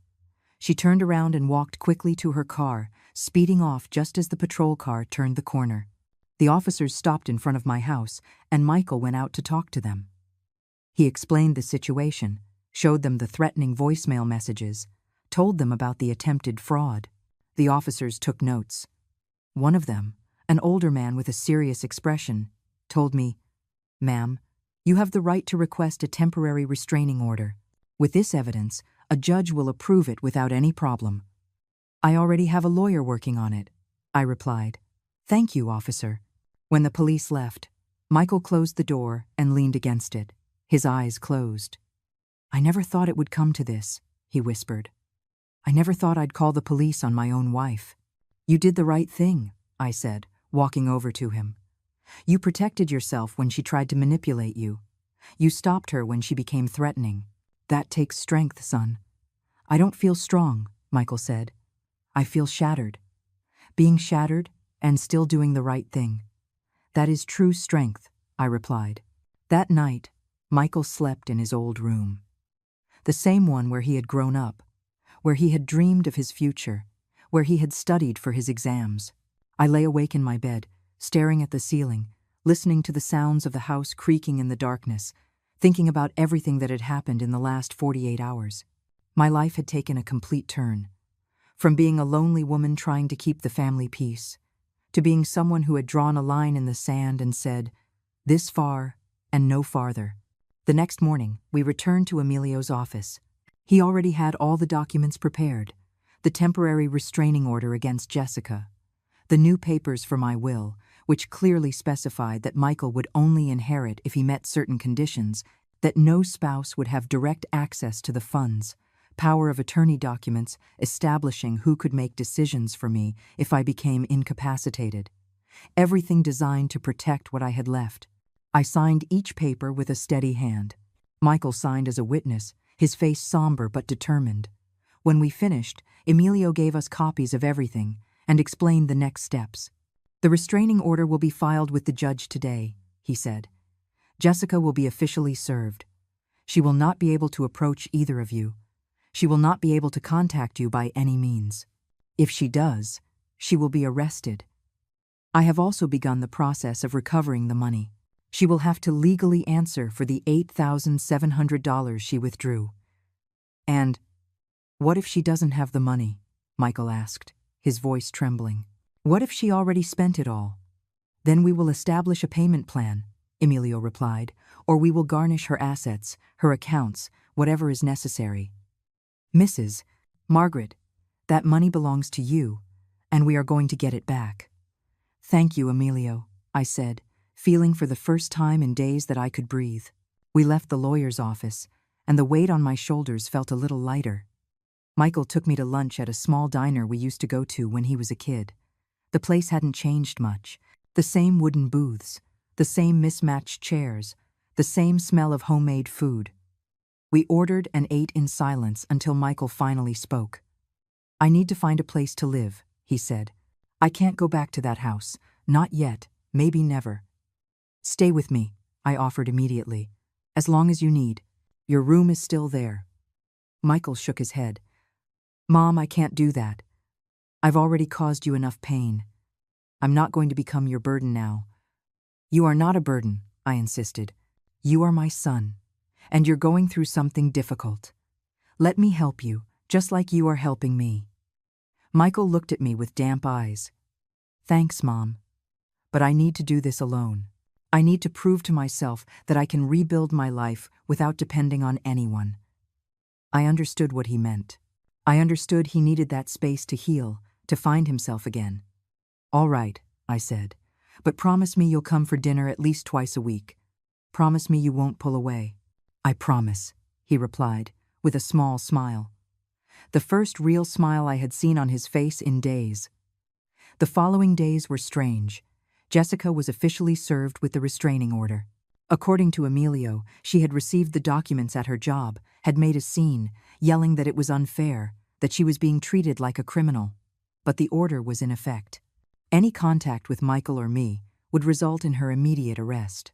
Speaker 1: She turned around and walked quickly to her car, speeding off just as the patrol car turned the corner. The officers stopped in front of my house, and Michael went out to talk to them. He explained the situation, showed them the threatening voicemail messages, told them about the attempted fraud. The officers took notes. One of them, an older man with a serious expression, told me, "Ma'am, you have the right to request a temporary restraining order. With this evidence, a judge will approve it without any problem." "I already have a lawyer working on it," I replied. "Thank you, officer." When the police left, Michael closed the door and leaned against it, his eyes closed. "I never thought it would come to this," he whispered. "I never thought I'd call the police on my own wife." "You did the right thing," I said, walking over to him. "You protected yourself when she tried to manipulate you. You stopped her when she became threatening. That takes strength, son." "I don't feel strong," Michael said. "I feel shattered. Being shattered and still doing the right thing. That is true strength," I replied. That night, Michael slept in his old room. The same one where he had grown up, where he had dreamed of his future, where he had studied for his exams. I lay awake in my bed, staring at the ceiling, listening to the sounds of the house creaking in the darkness, thinking about everything that had happened in the last 48 hours. My life had taken a complete turn. From being a lonely woman trying to keep the family peace, to being someone who had drawn a line in the sand and said, "This far and no farther." The next morning, we returned to Emilio's office. He already had all the documents prepared: the temporary restraining order against Jessica, the new papers for my will, which clearly specified that Michael would only inherit if he met certain conditions, that no spouse would have direct access to the funds, power of attorney documents establishing who could make decisions for me if I became incapacitated. Everything designed to protect what I had left. I signed each paper with a steady hand. Michael signed as a witness, his face somber but determined. When we finished, Emilio gave us copies of everything and explained the next steps. "The restraining order will be filed with the judge today," he said. "Jessica will be officially served. She will not be able to approach either of you. She will not be able to contact you by any means. If she does, she will be arrested. I have also begun the process of recovering the money. She will have to legally answer for the $8,700 she withdrew." "And what if she doesn't have the money?" Michael asked, his voice trembling. "What if she already spent it all?" "Then we will establish a payment plan," Emilio replied, "or we will garnish her assets, her accounts, whatever is necessary. Mrs. Margaret, that money belongs to you, and we are going to get it back." "Thank you, Emilio," I said, feeling for the first time in days that I could breathe. We left the lawyer's office, and the weight on my shoulders felt a little lighter. Michael took me to lunch at a small diner we used to go to when he was a kid. The place hadn't changed much. The same wooden booths, the same mismatched chairs, the same smell of homemade food. We ordered and ate in silence until Michael finally spoke. "I need to find a place to live," he said. "I can't go back to that house. Not yet, maybe never." "Stay with me," I offered immediately. "As long as you need. Your room is still there." Michael shook his head. "Mom, I can't do that. I've already caused you enough pain. I'm not going to become your burden now." "You are not a burden," I insisted. "You are my son, and you're going through something difficult. Let me help you, just like you are helping me." Michael looked at me with damp eyes. "Thanks, Mom. But I need to do this alone. I need to prove to myself that I can rebuild my life without depending on anyone." I understood what he meant. I understood he needed that space to heal, to find himself again. "All right," I said, "but promise me you'll come for dinner at least twice a week. Promise me you won't pull away." "I promise," he replied, with a small smile. The first real smile I had seen on his face in days. The following days were strange. Jessica was officially served with the restraining order. According to Emilio, she had received the documents at her job, had made a scene, yelling that it was unfair, that she was being treated like a criminal. But the order was in effect. Any contact with Michael or me would result in her immediate arrest.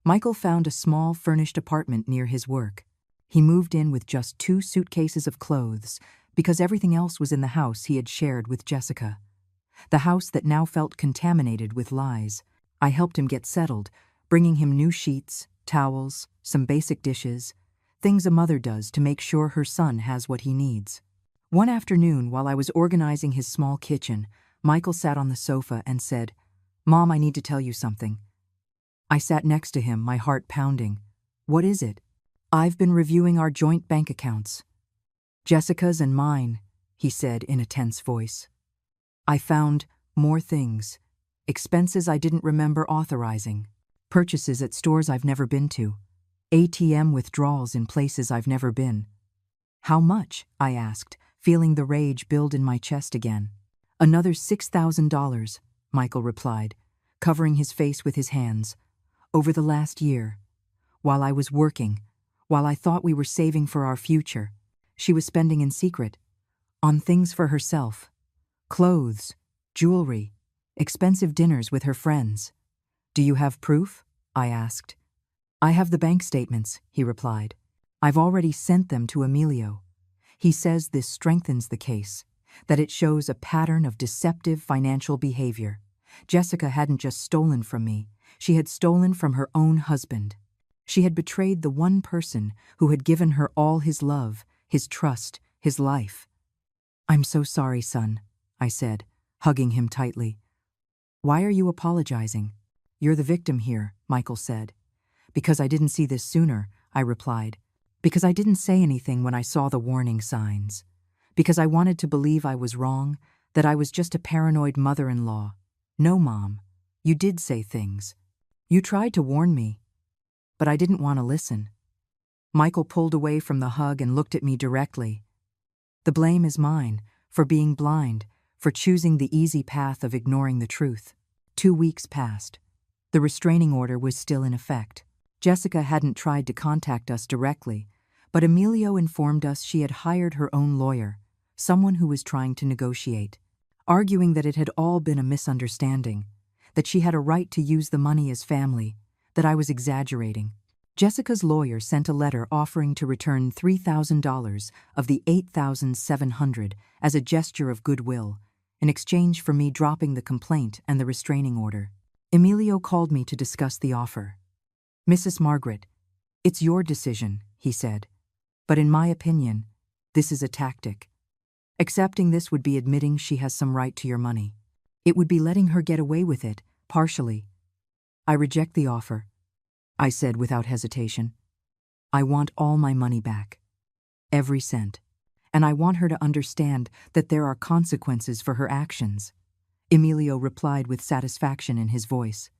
Speaker 1: Michael found a small, furnished apartment near his work. He moved in with just 2 suitcases of clothes, because everything else was in the house he had shared with Jessica. The house that now felt contaminated with lies. I helped him get settled, bringing him new sheets, towels, some basic dishes, things a mother does to make sure her son has what he needs. One afternoon, while I was organizing his small kitchen, Michael sat on the sofa and said, "Mom, I need to tell you something." I sat next to him, my heart pounding. "What is it?" "I've been reviewing our joint bank accounts. Jessica's and mine," he said in a tense voice. "I found more things. Expenses I didn't remember authorizing. Purchases at stores I've never been to. ATM withdrawals in places I've never been." "How much?" I asked, feeling the rage build in my chest again. "Another $6,000, Michael replied, covering his face with his hands. "Over the last year. While I was working, while I thought we were saving for our future, she was spending in secret. On things for herself. Clothes, jewelry, expensive dinners with her friends." "Do you have proof?" I asked. "I have the bank statements," he replied. "I've already sent them to Emilio. He says this strengthens the case, that it shows a pattern of deceptive financial behavior. Jessica hadn't just stolen from me, she had stolen from her own husband. She had betrayed the one person who had given her all his love, his trust, his life." "I'm so sorry, son," I said, hugging him tightly. "Why are you apologizing? You're the victim here," Michael said. "Because I didn't see this sooner," I replied. "Because I didn't say anything when I saw the warning signs. Because I wanted to believe I was wrong, that I was just a paranoid mother-in-law. No, Mom, you did say things. You tried to warn me, but I didn't want to listen." Michael pulled away from the hug and looked at me directly. "The blame is mine, for being blind, for choosing the easy path of ignoring the truth." 2 weeks passed. The restraining order was still in effect. Jessica hadn't tried to contact us directly, but Emilio informed us she had hired her own lawyer, someone who was trying to negotiate, arguing that it had all been a misunderstanding, that she had a right to use the money as family, that I was exaggerating. Jessica's lawyer sent a letter offering to return $3,000 of the $8,700 as a gesture of goodwill, in exchange for me dropping the complaint and the restraining order. Emilio called me to discuss the offer. "Mrs. Margaret, it's your decision," he said. "But in my opinion, this is a tactic. Accepting this would be admitting she has some right to your money. It would be letting her get away with it, partially." "I reject the offer," I said without hesitation. "I want all my money back. Every cent. And I want her to understand that there are consequences for her actions." Emilio replied with satisfaction in his voice.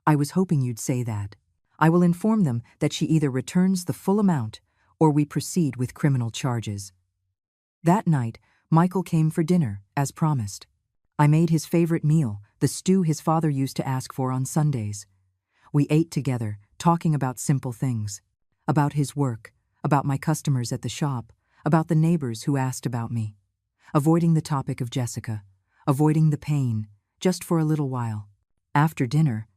Speaker 1: "I was hoping you'd say that. I will inform them that she either returns the full amount or we proceed with criminal charges." That night, Michael came for dinner, as promised. I made his favorite meal, the stew his father used to ask for on Sundays. We ate together, talking about simple things. About his work, about my customers at the shop, about the neighbors who asked about me. Avoiding the topic of Jessica, avoiding the pain, just for a little while. After dinner,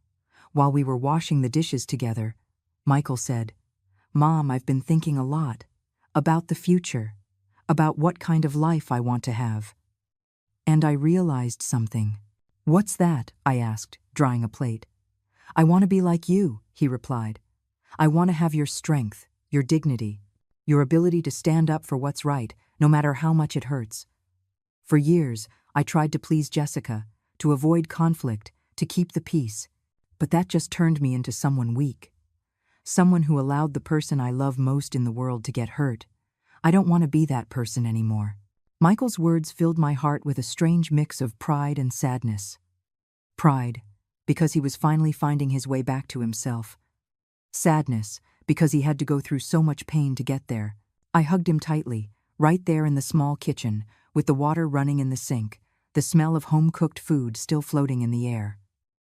Speaker 1: while we were washing the dishes together, Michael said, "Mom, I've been thinking a lot. About the future. About what kind of life I want to have." And I realized something. "What's that?" I asked, drying a plate. "I want to be like you," he replied. "I want to have your strength, your dignity, your ability to stand up for what's right, no matter how much it hurts." For years, I tried to please Jessica, to avoid conflict, to keep the peace, but that just turned me into someone weak. Someone who allowed the person I love most in the world to get hurt. I don't want to be that person anymore. Michael's words filled my heart with a strange mix of pride and sadness. Pride, because he was finally finding his way back to himself. Sadness, because he had to go through so much pain to get there. I hugged him tightly, right there in the small kitchen, with the water running in the sink, the smell of home-cooked food still floating in the air.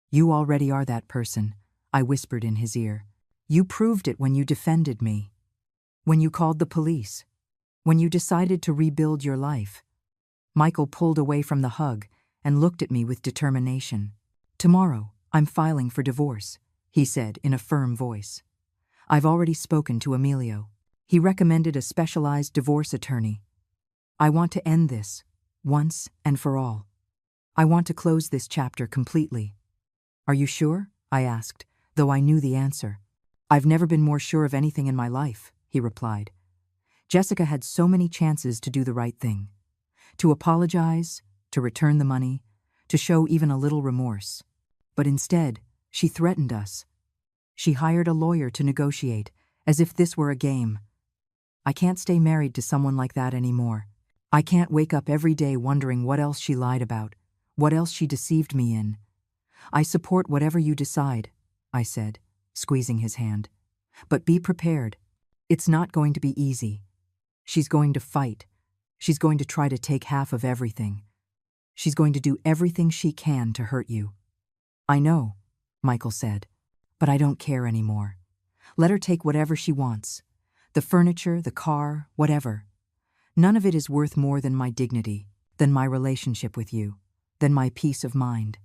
Speaker 1: "You already are that person," I whispered in his ear. "You proved it when you defended me. When you called the police. When you decided to rebuild your life." Michael pulled away from the hug and looked at me with determination. "Tomorrow, I'm filing for divorce," he said in a firm voice. "I've already spoken to Emilio. He recommended a specialized divorce attorney. I want to end this, once and for all. I want to close this chapter completely." "Are you sure?" I asked, though I knew the answer. "I've never been more sure of anything in my life," he replied. Jessica had so many chances to do the right thing, to apologize, to return the money, to show even a little remorse. But instead, she threatened us. She hired a lawyer to negotiate, as if this were a game. I can't stay married to someone like that anymore. I can't wake up every day wondering what else she lied about, what else she deceived me in. I support whatever you decide, I said, squeezing his hand. But be prepared. It's not going to be easy. She's going to fight. She's going to try to take half of everything. She's going to do everything she can to hurt you. I know, Michael said, but I don't care anymore. Let her take whatever she wants. The furniture, the car, whatever. None of it is worth more than my dignity, than my relationship with you, than my peace of mind.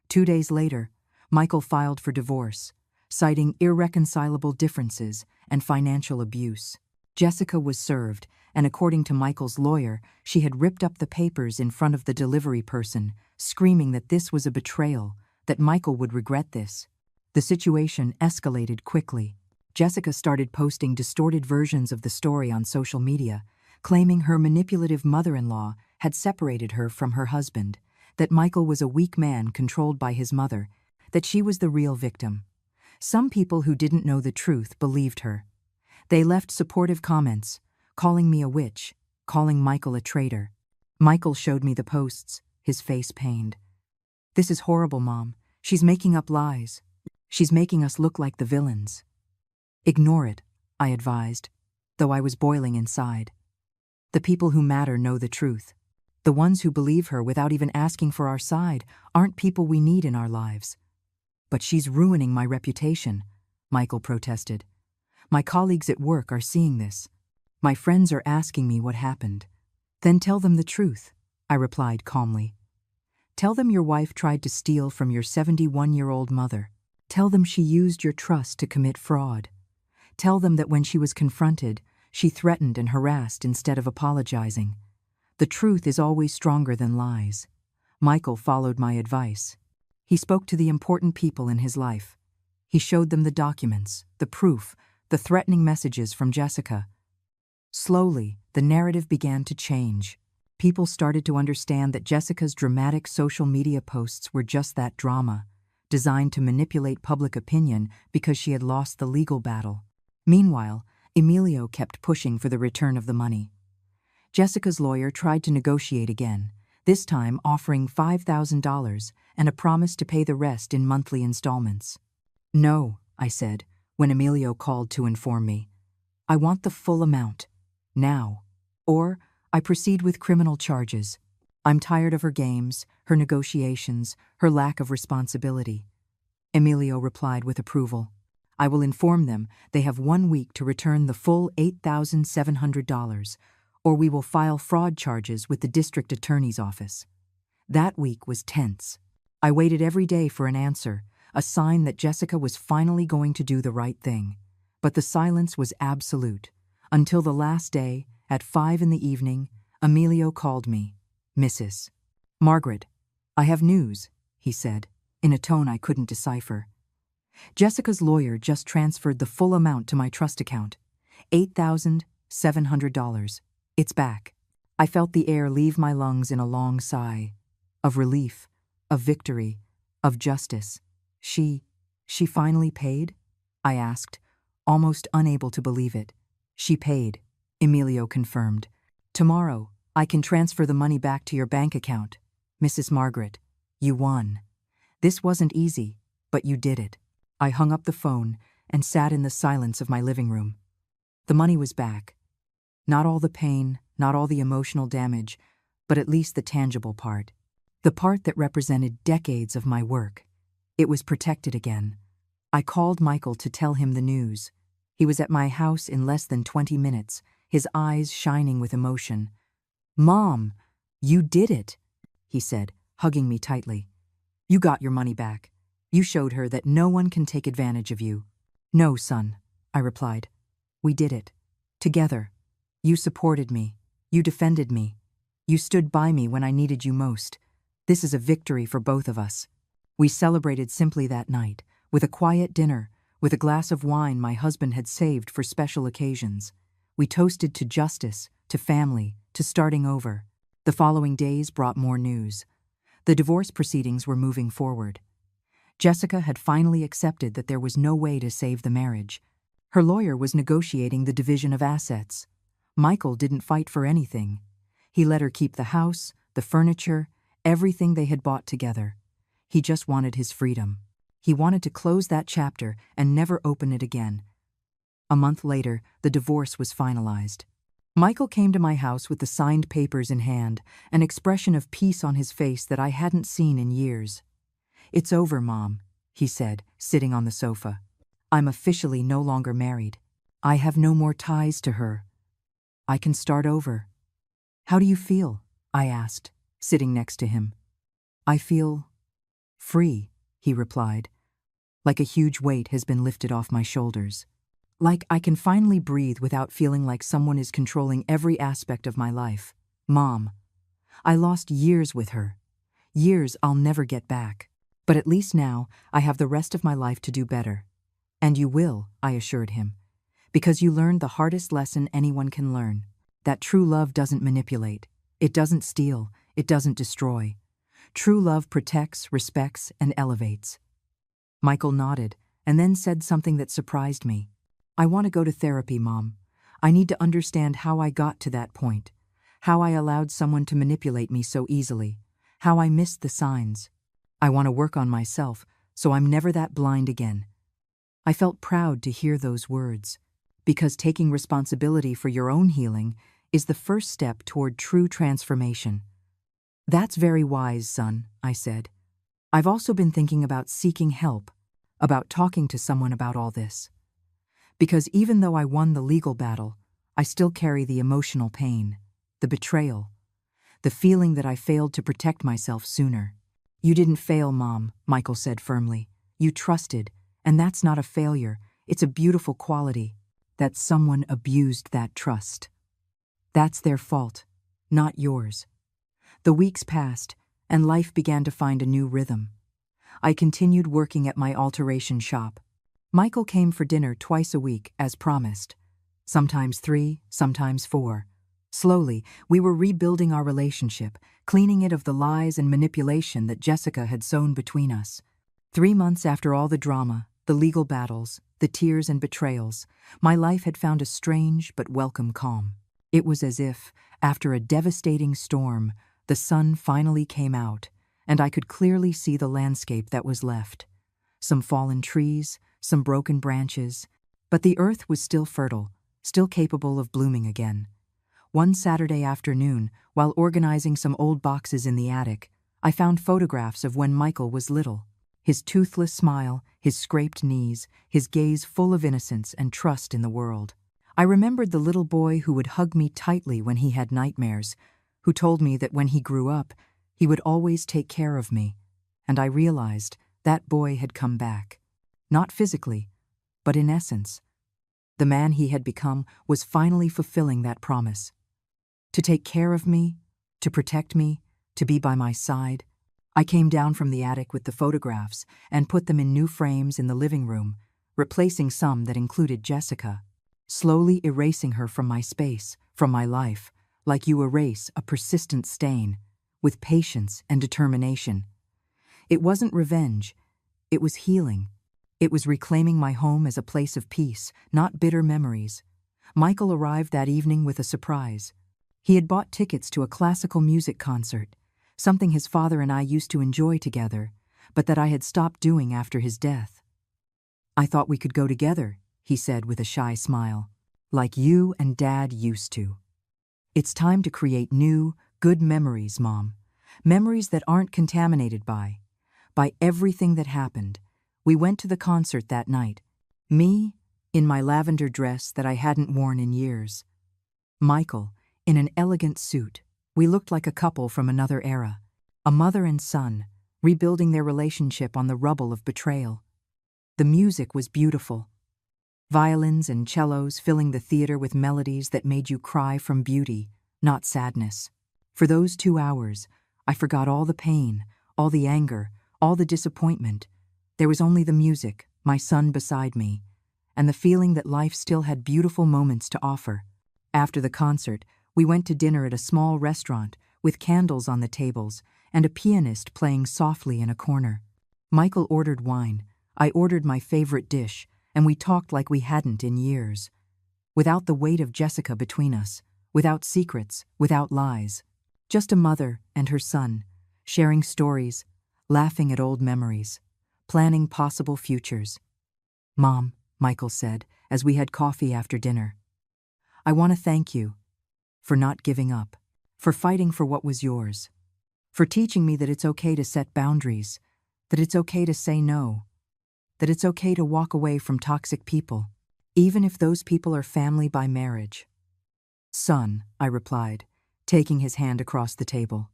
Speaker 1: 2 days later, Michael filed for divorce, citing irreconcilable differences and financial abuse. Jessica was served, and according to Michael's lawyer, she had ripped up the papers in front of the delivery person, screaming that this was a betrayal, that Michael would regret this. The situation escalated quickly. Jessica started posting distorted versions of the story on social media, claiming her manipulative mother-in-law had separated her from her husband, that Michael was a weak man controlled by his mother, that she was the real victim. Some people who didn't know the truth believed her. They left supportive comments, calling me a witch, calling Michael a traitor. Michael showed me the posts, his face pained. "This is horrible, Mom. She's making up lies. She's making us look like the villains." "Ignore it," I advised, though I was boiling inside. The people who matter know the truth. The ones who believe her without even asking for our side aren't people we need in our lives. "But she's ruining my reputation," Michael protested. "My colleagues at work are seeing this. My friends are asking me what happened." "Then tell them the truth," I replied calmly. "Tell them your wife tried to steal from your 71-year-old mother. Tell them she used your trust to commit fraud. Tell them that when she was confronted, she threatened and harassed instead of apologizing. The truth is always stronger than lies." Michael followed my advice. He spoke to the important people in his life. He showed them the documents, the proof, the threatening messages from Jessica. Slowly, the narrative began to change. People started to understand that Jessica's dramatic social media posts were just that, drama, designed to manipulate public opinion because she had lost the legal battle. Meanwhile, Emilio kept pushing for the return of the money. Jessica's lawyer tried to negotiate again, this time offering $5,000 and a promise to pay the rest in monthly installments. "No," I said, when Emilio called to inform me. "I want the full amount, now, or I proceed with criminal charges. I'm tired of her games, her negotiations, her lack of responsibility." Emilio replied with approval. "I will inform them they have 1 week to return the full $8,700, or we will file fraud charges with the district attorney's office." That week was tense. I waited every day for an answer, a sign that Jessica was finally going to do the right thing. But the silence was absolute. Until the last day, at 5 p.m, Emilio called me. "Mrs. Margaret, I have news," he said, in a tone I couldn't decipher. "Jessica's lawyer just transferred the full amount to my trust account, $8,700. It's back." I felt the air leave my lungs in a long sigh, of relief, of victory, of justice. She finally paid?" I asked, almost unable to believe it. "She paid," Emilio confirmed. "Tomorrow, I can transfer the money back to your bank account. Mrs. Margaret, you won. This wasn't easy, but you did it." I hung up the phone and sat in the silence of my living room. The money was back. Not all the pain, not all the emotional damage, but at least the tangible part. The part that represented decades of my work. It was protected again. I called Michael to tell him the news. He was at my house in less than 20 minutes, his eyes shining with emotion. "Mom, you did it," he said, hugging me tightly. "You got your money back. You showed her that no one can take advantage of you." "No, son," I replied. "We did it. Together. You supported me. You defended me. You stood by me when I needed you most. This is a victory for both of us." We celebrated simply that night, with a quiet dinner, with a glass of wine my husband had saved for special occasions. We toasted to justice, to family, to starting over. The following days brought more news. The divorce proceedings were moving forward. Jessica had finally accepted that there was no way to save the marriage. Her lawyer was negotiating the division of assets. Michael didn't fight for anything. He let her keep the house, the furniture, everything they had bought together. He just wanted his freedom. He wanted to close that chapter and never open it again. A month later, the divorce was finalized. Michael came to my house with the signed papers in hand, an expression of peace on his face that I hadn't seen in years. "It's over, Mom," he said, sitting on the sofa. "I'm officially no longer married. I have no more ties to her. I can start over." "How do you feel?" I asked, sitting next to him. "I feel free," he replied, "like a huge weight has been lifted off my shoulders. Like I can finally breathe without feeling like someone is controlling every aspect of my life. Mom, I lost years with her. Years I'll never get back. But at least now I have the rest of my life to do better." "And you will," I assured him, "because you learned the hardest lesson anyone can learn. That true love doesn't manipulate. It doesn't steal. It doesn't destroy. True love protects, respects, and elevates." Michael nodded and then said something that surprised me. "I want to go to therapy, Mom. I need to understand how I got to that point, how I allowed someone to manipulate me so easily, how I missed the signs. I want to work on myself so I'm never that blind again." I felt proud to hear those words, because taking responsibility for your own healing is the first step toward true transformation. "That's very wise, son," I said. "I've also been thinking about seeking help, about talking to someone about all this. Because even though I won the legal battle, I still carry the emotional pain, the betrayal, the feeling that I failed to protect myself sooner." "You didn't fail, Mom," Michael said firmly. "You trusted, and that's not a failure. It's a beautiful quality. That someone abused that trust. That's their fault, not yours." The weeks passed, and life began to find a new rhythm. I continued working at my alteration shop. Michael came for dinner twice a week, as promised. Sometimes 3, sometimes 4. Slowly, we were rebuilding our relationship, cleaning it of the lies and manipulation that Jessica had sown between us. 3 months after all the drama, the legal battles, the tears and betrayals, my life had found a strange but welcome calm. It was as if, after a devastating storm, the sun finally came out, and I could clearly see the landscape that was left. Some fallen trees, some broken branches, but the earth was still fertile, still capable of blooming again. One Saturday afternoon, while organizing some old boxes in the attic, I found photographs of when Michael was little. His toothless smile, his scraped knees, his gaze full of innocence and trust in the world. I remembered the little boy who would hug me tightly when he had nightmares, who told me that when he grew up, he would always take care of me. And I realized that boy had come back. Not physically, but in essence. The man he had become was finally fulfilling that promise. To take care of me, to protect me, to be by my side. I came down from the attic with the photographs and put them in new frames in the living room, replacing some that included Jessica, slowly erasing her from my space, from my life, like you erase a persistent stain, with patience and determination. It wasn't revenge, it was healing. It was reclaiming my home as a place of peace, not bitter memories. Michael arrived that evening with a surprise. He had bought tickets to a classical music concert, something his father and I used to enjoy together, but that I had stopped doing after his death. "I thought we could go together," he said with a shy smile, "like you and Dad used to." It's time to create new, good memories, Mom. Memories that aren't contaminated by everything that happened. We went to the concert that night. Me, in my lavender dress that I hadn't worn in years. Michael, in an elegant suit. We looked like a couple from another era. A mother and son, rebuilding their relationship on the rubble of betrayal. The music was beautiful. Violins and cellos filling the theater with melodies that made you cry from beauty, not sadness. For those 2 hours, I forgot all the pain, all the anger, all the disappointment. There was only the music, my son beside me, and the feeling that life still had beautiful moments to offer. After the concert, we went to dinner at a small restaurant with candles on the tables and a pianist playing softly in a corner. Michael ordered wine, I ordered my favorite dish, and we talked like we hadn't in years. Without the weight of Jessica between us, without secrets, without lies. Just a mother and her son, sharing stories, laughing at old memories, planning possible futures. "Mom," Michael said, as we had coffee after dinner, "I want to thank you for not giving up, for fighting for what was yours, for teaching me that it's okay to set boundaries, that it's okay to say no, that it's okay to walk away from toxic people, even if those people are family by marriage." "Son," I replied, taking his hand across the table,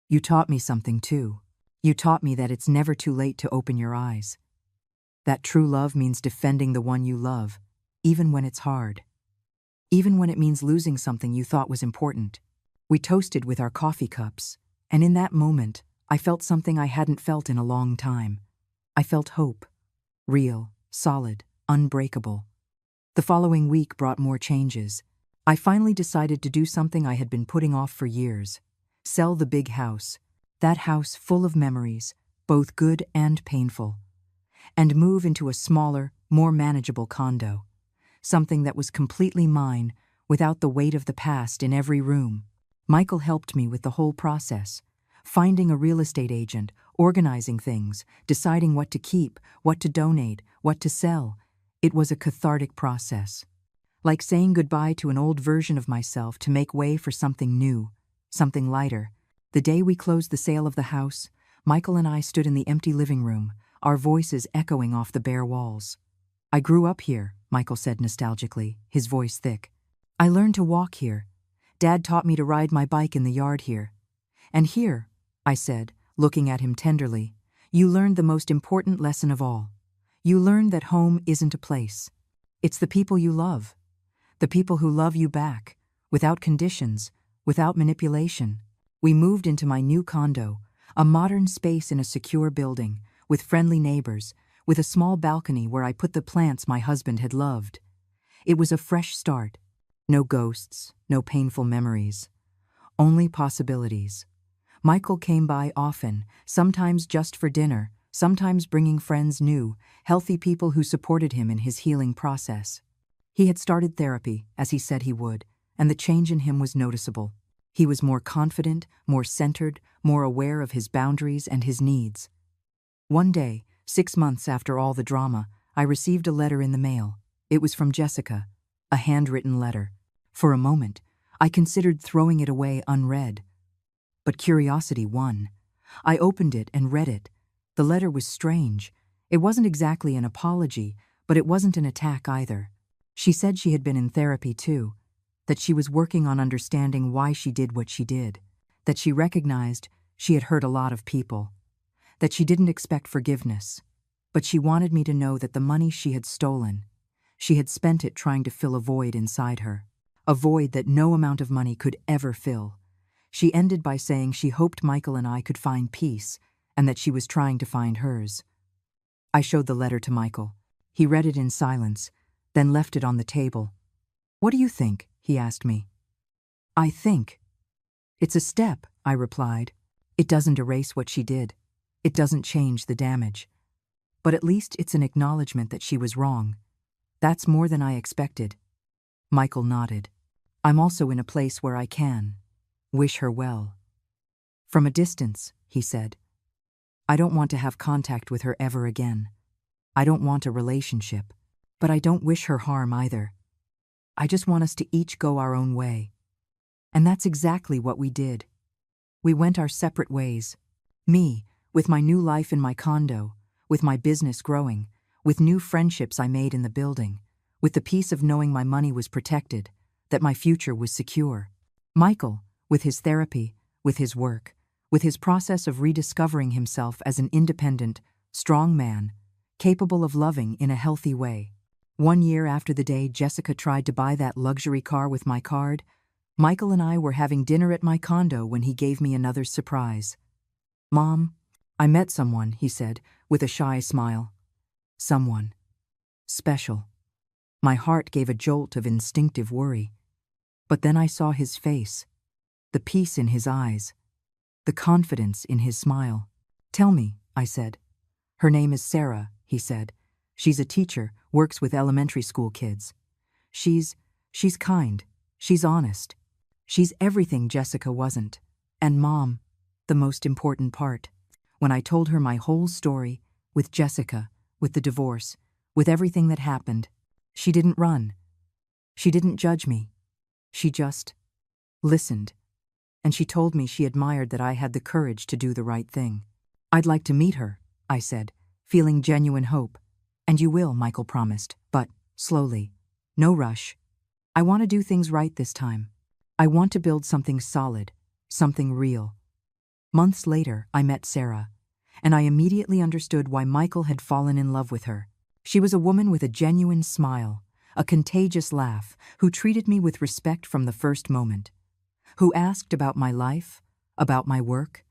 Speaker 1: "you taught me something too. You taught me that it's never too late to open your eyes. That true love means defending the one you love, even when it's hard. Even when it means losing something you thought was important." We toasted with our coffee cups, and in that moment, I felt something I hadn't felt in a long time. I felt hope. Real, solid, unbreakable. The following week brought more changes. I finally decided to do something I had been putting off for years. Sell the big house, that house full of memories, both good and painful, and move into a smaller, more manageable condo. Something that was completely mine, without the weight of the past in every room. Michael helped me with the whole process, finding a real estate agent, organizing things, deciding what to keep, what to donate, what to sell. It was a cathartic process. Like saying goodbye to an old version of myself to make way for something new, something lighter. The day we closed the sale of the house, Michael and I stood in the empty living room, our voices echoing off the bare walls. "I grew up here," Michael said nostalgically, his voice thick. "I learned to walk here. Dad taught me to ride my bike in the yard here. And here," I said, looking at him tenderly, "you learned the most important lesson of all. You learned that home isn't a place. It's the people you love. The people who love you back, without conditions, without manipulation." We moved into my new condo, a modern space in a secure building, with friendly neighbors, with a small balcony where I put the plants my husband had loved. It was a fresh start. No ghosts, no painful memories. Only possibilities. Michael came by often, sometimes just for dinner, sometimes bringing friends new, healthy people who supported him in his healing process. He had started therapy, as he said he would, and the change in him was noticeable. He was more confident, more centered, more aware of his boundaries and his needs. One day, 6 months after all the drama, I received a letter in the mail. It was from Jessica, a handwritten letter. For a moment, I considered throwing it away unread. But curiosity won. I opened it and read it. The letter was strange. It wasn't exactly an apology, but it wasn't an attack either. She said she had been in therapy too, that she was working on understanding why she did what she did, that she recognized she had hurt a lot of people, that she didn't expect forgiveness, but she wanted me to know that the money she had stolen, she had spent it trying to fill a void inside her, a void that no amount of money could ever fill. She ended by saying she hoped Michael and I could find peace, and that she was trying to find hers. I showed the letter to Michael. He read it in silence, then left it on the table. "What do you think?" he asked me. "I think it's a step," I replied. "It doesn't erase what she did. It doesn't change the damage. But at least it's an acknowledgement that she was wrong. That's more than I expected." Michael nodded. "I'm also in a place where I can wish her well. From a distance," he said. "I don't want to have contact with her ever again. I don't want a relationship, but I don't wish her harm either. I just want us to each go our own way." And that's exactly what we did. We went our separate ways. Me, with my new life in my condo, with my business growing, with new friendships I made in the building, with the peace of knowing my money was protected, that my future was secure. Michael, with his therapy, with his work, with his process of rediscovering himself as an independent, strong man, capable of loving in a healthy way. 1 year after the day Jessica tried to buy that luxury car with my card, Michael and I were having dinner at my condo when he gave me another surprise. "Mom, I met someone," he said, with a shy smile. "Someone special." My heart gave a jolt of instinctive worry. But then I saw his face, the peace in his eyes, the confidence in his smile. "Tell me," I said. "Her name is Sarah," he said. "She's a teacher, works with elementary school kids. She's kind, she's honest. She's everything Jessica wasn't. And Mom, the most important part." When I told her my whole story, with Jessica, with the divorce, with everything that happened, she didn't run. She didn't judge me. She just listened. And she told me she admired that I had the courage to do the right thing. "I'd like to meet her," I said, feeling genuine hope. "And you will," Michael promised, "but slowly. No rush. I want to do things right this time. I want to build something solid, something real." Months later, I met Sarah, and I immediately understood why Michael had fallen in love with her. She was a woman with a genuine smile, a contagious laugh, who treated me with respect from the first moment, who asked about my life, about my work,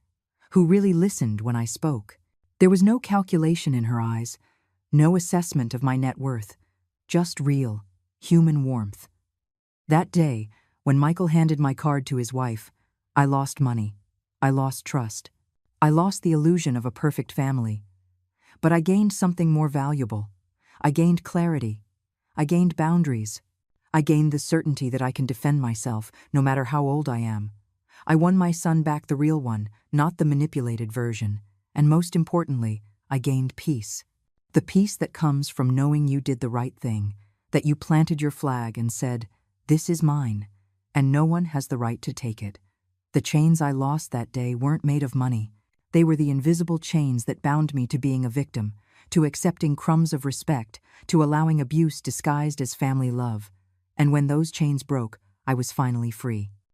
Speaker 1: who really listened when I spoke. There was no calculation in her eyes, no assessment of my net worth, just real, human warmth. That day, when Michael handed my card to his wife, I lost money. I lost trust. I lost the illusion of a perfect family. But I gained something more valuable. I gained clarity. I gained boundaries. I gained the certainty that I can defend myself, no matter how old I am. I won my son back, the real one, not the manipulated version. And most importantly, I gained peace. The peace that comes from knowing you did the right thing, that you planted your flag and said, "This is mine, and no one has the right to take it." The chains I lost that day weren't made of money. They were the invisible chains that bound me to being a victim, to accepting crumbs of respect, to allowing abuse disguised as family love. And when those chains broke, I was finally free.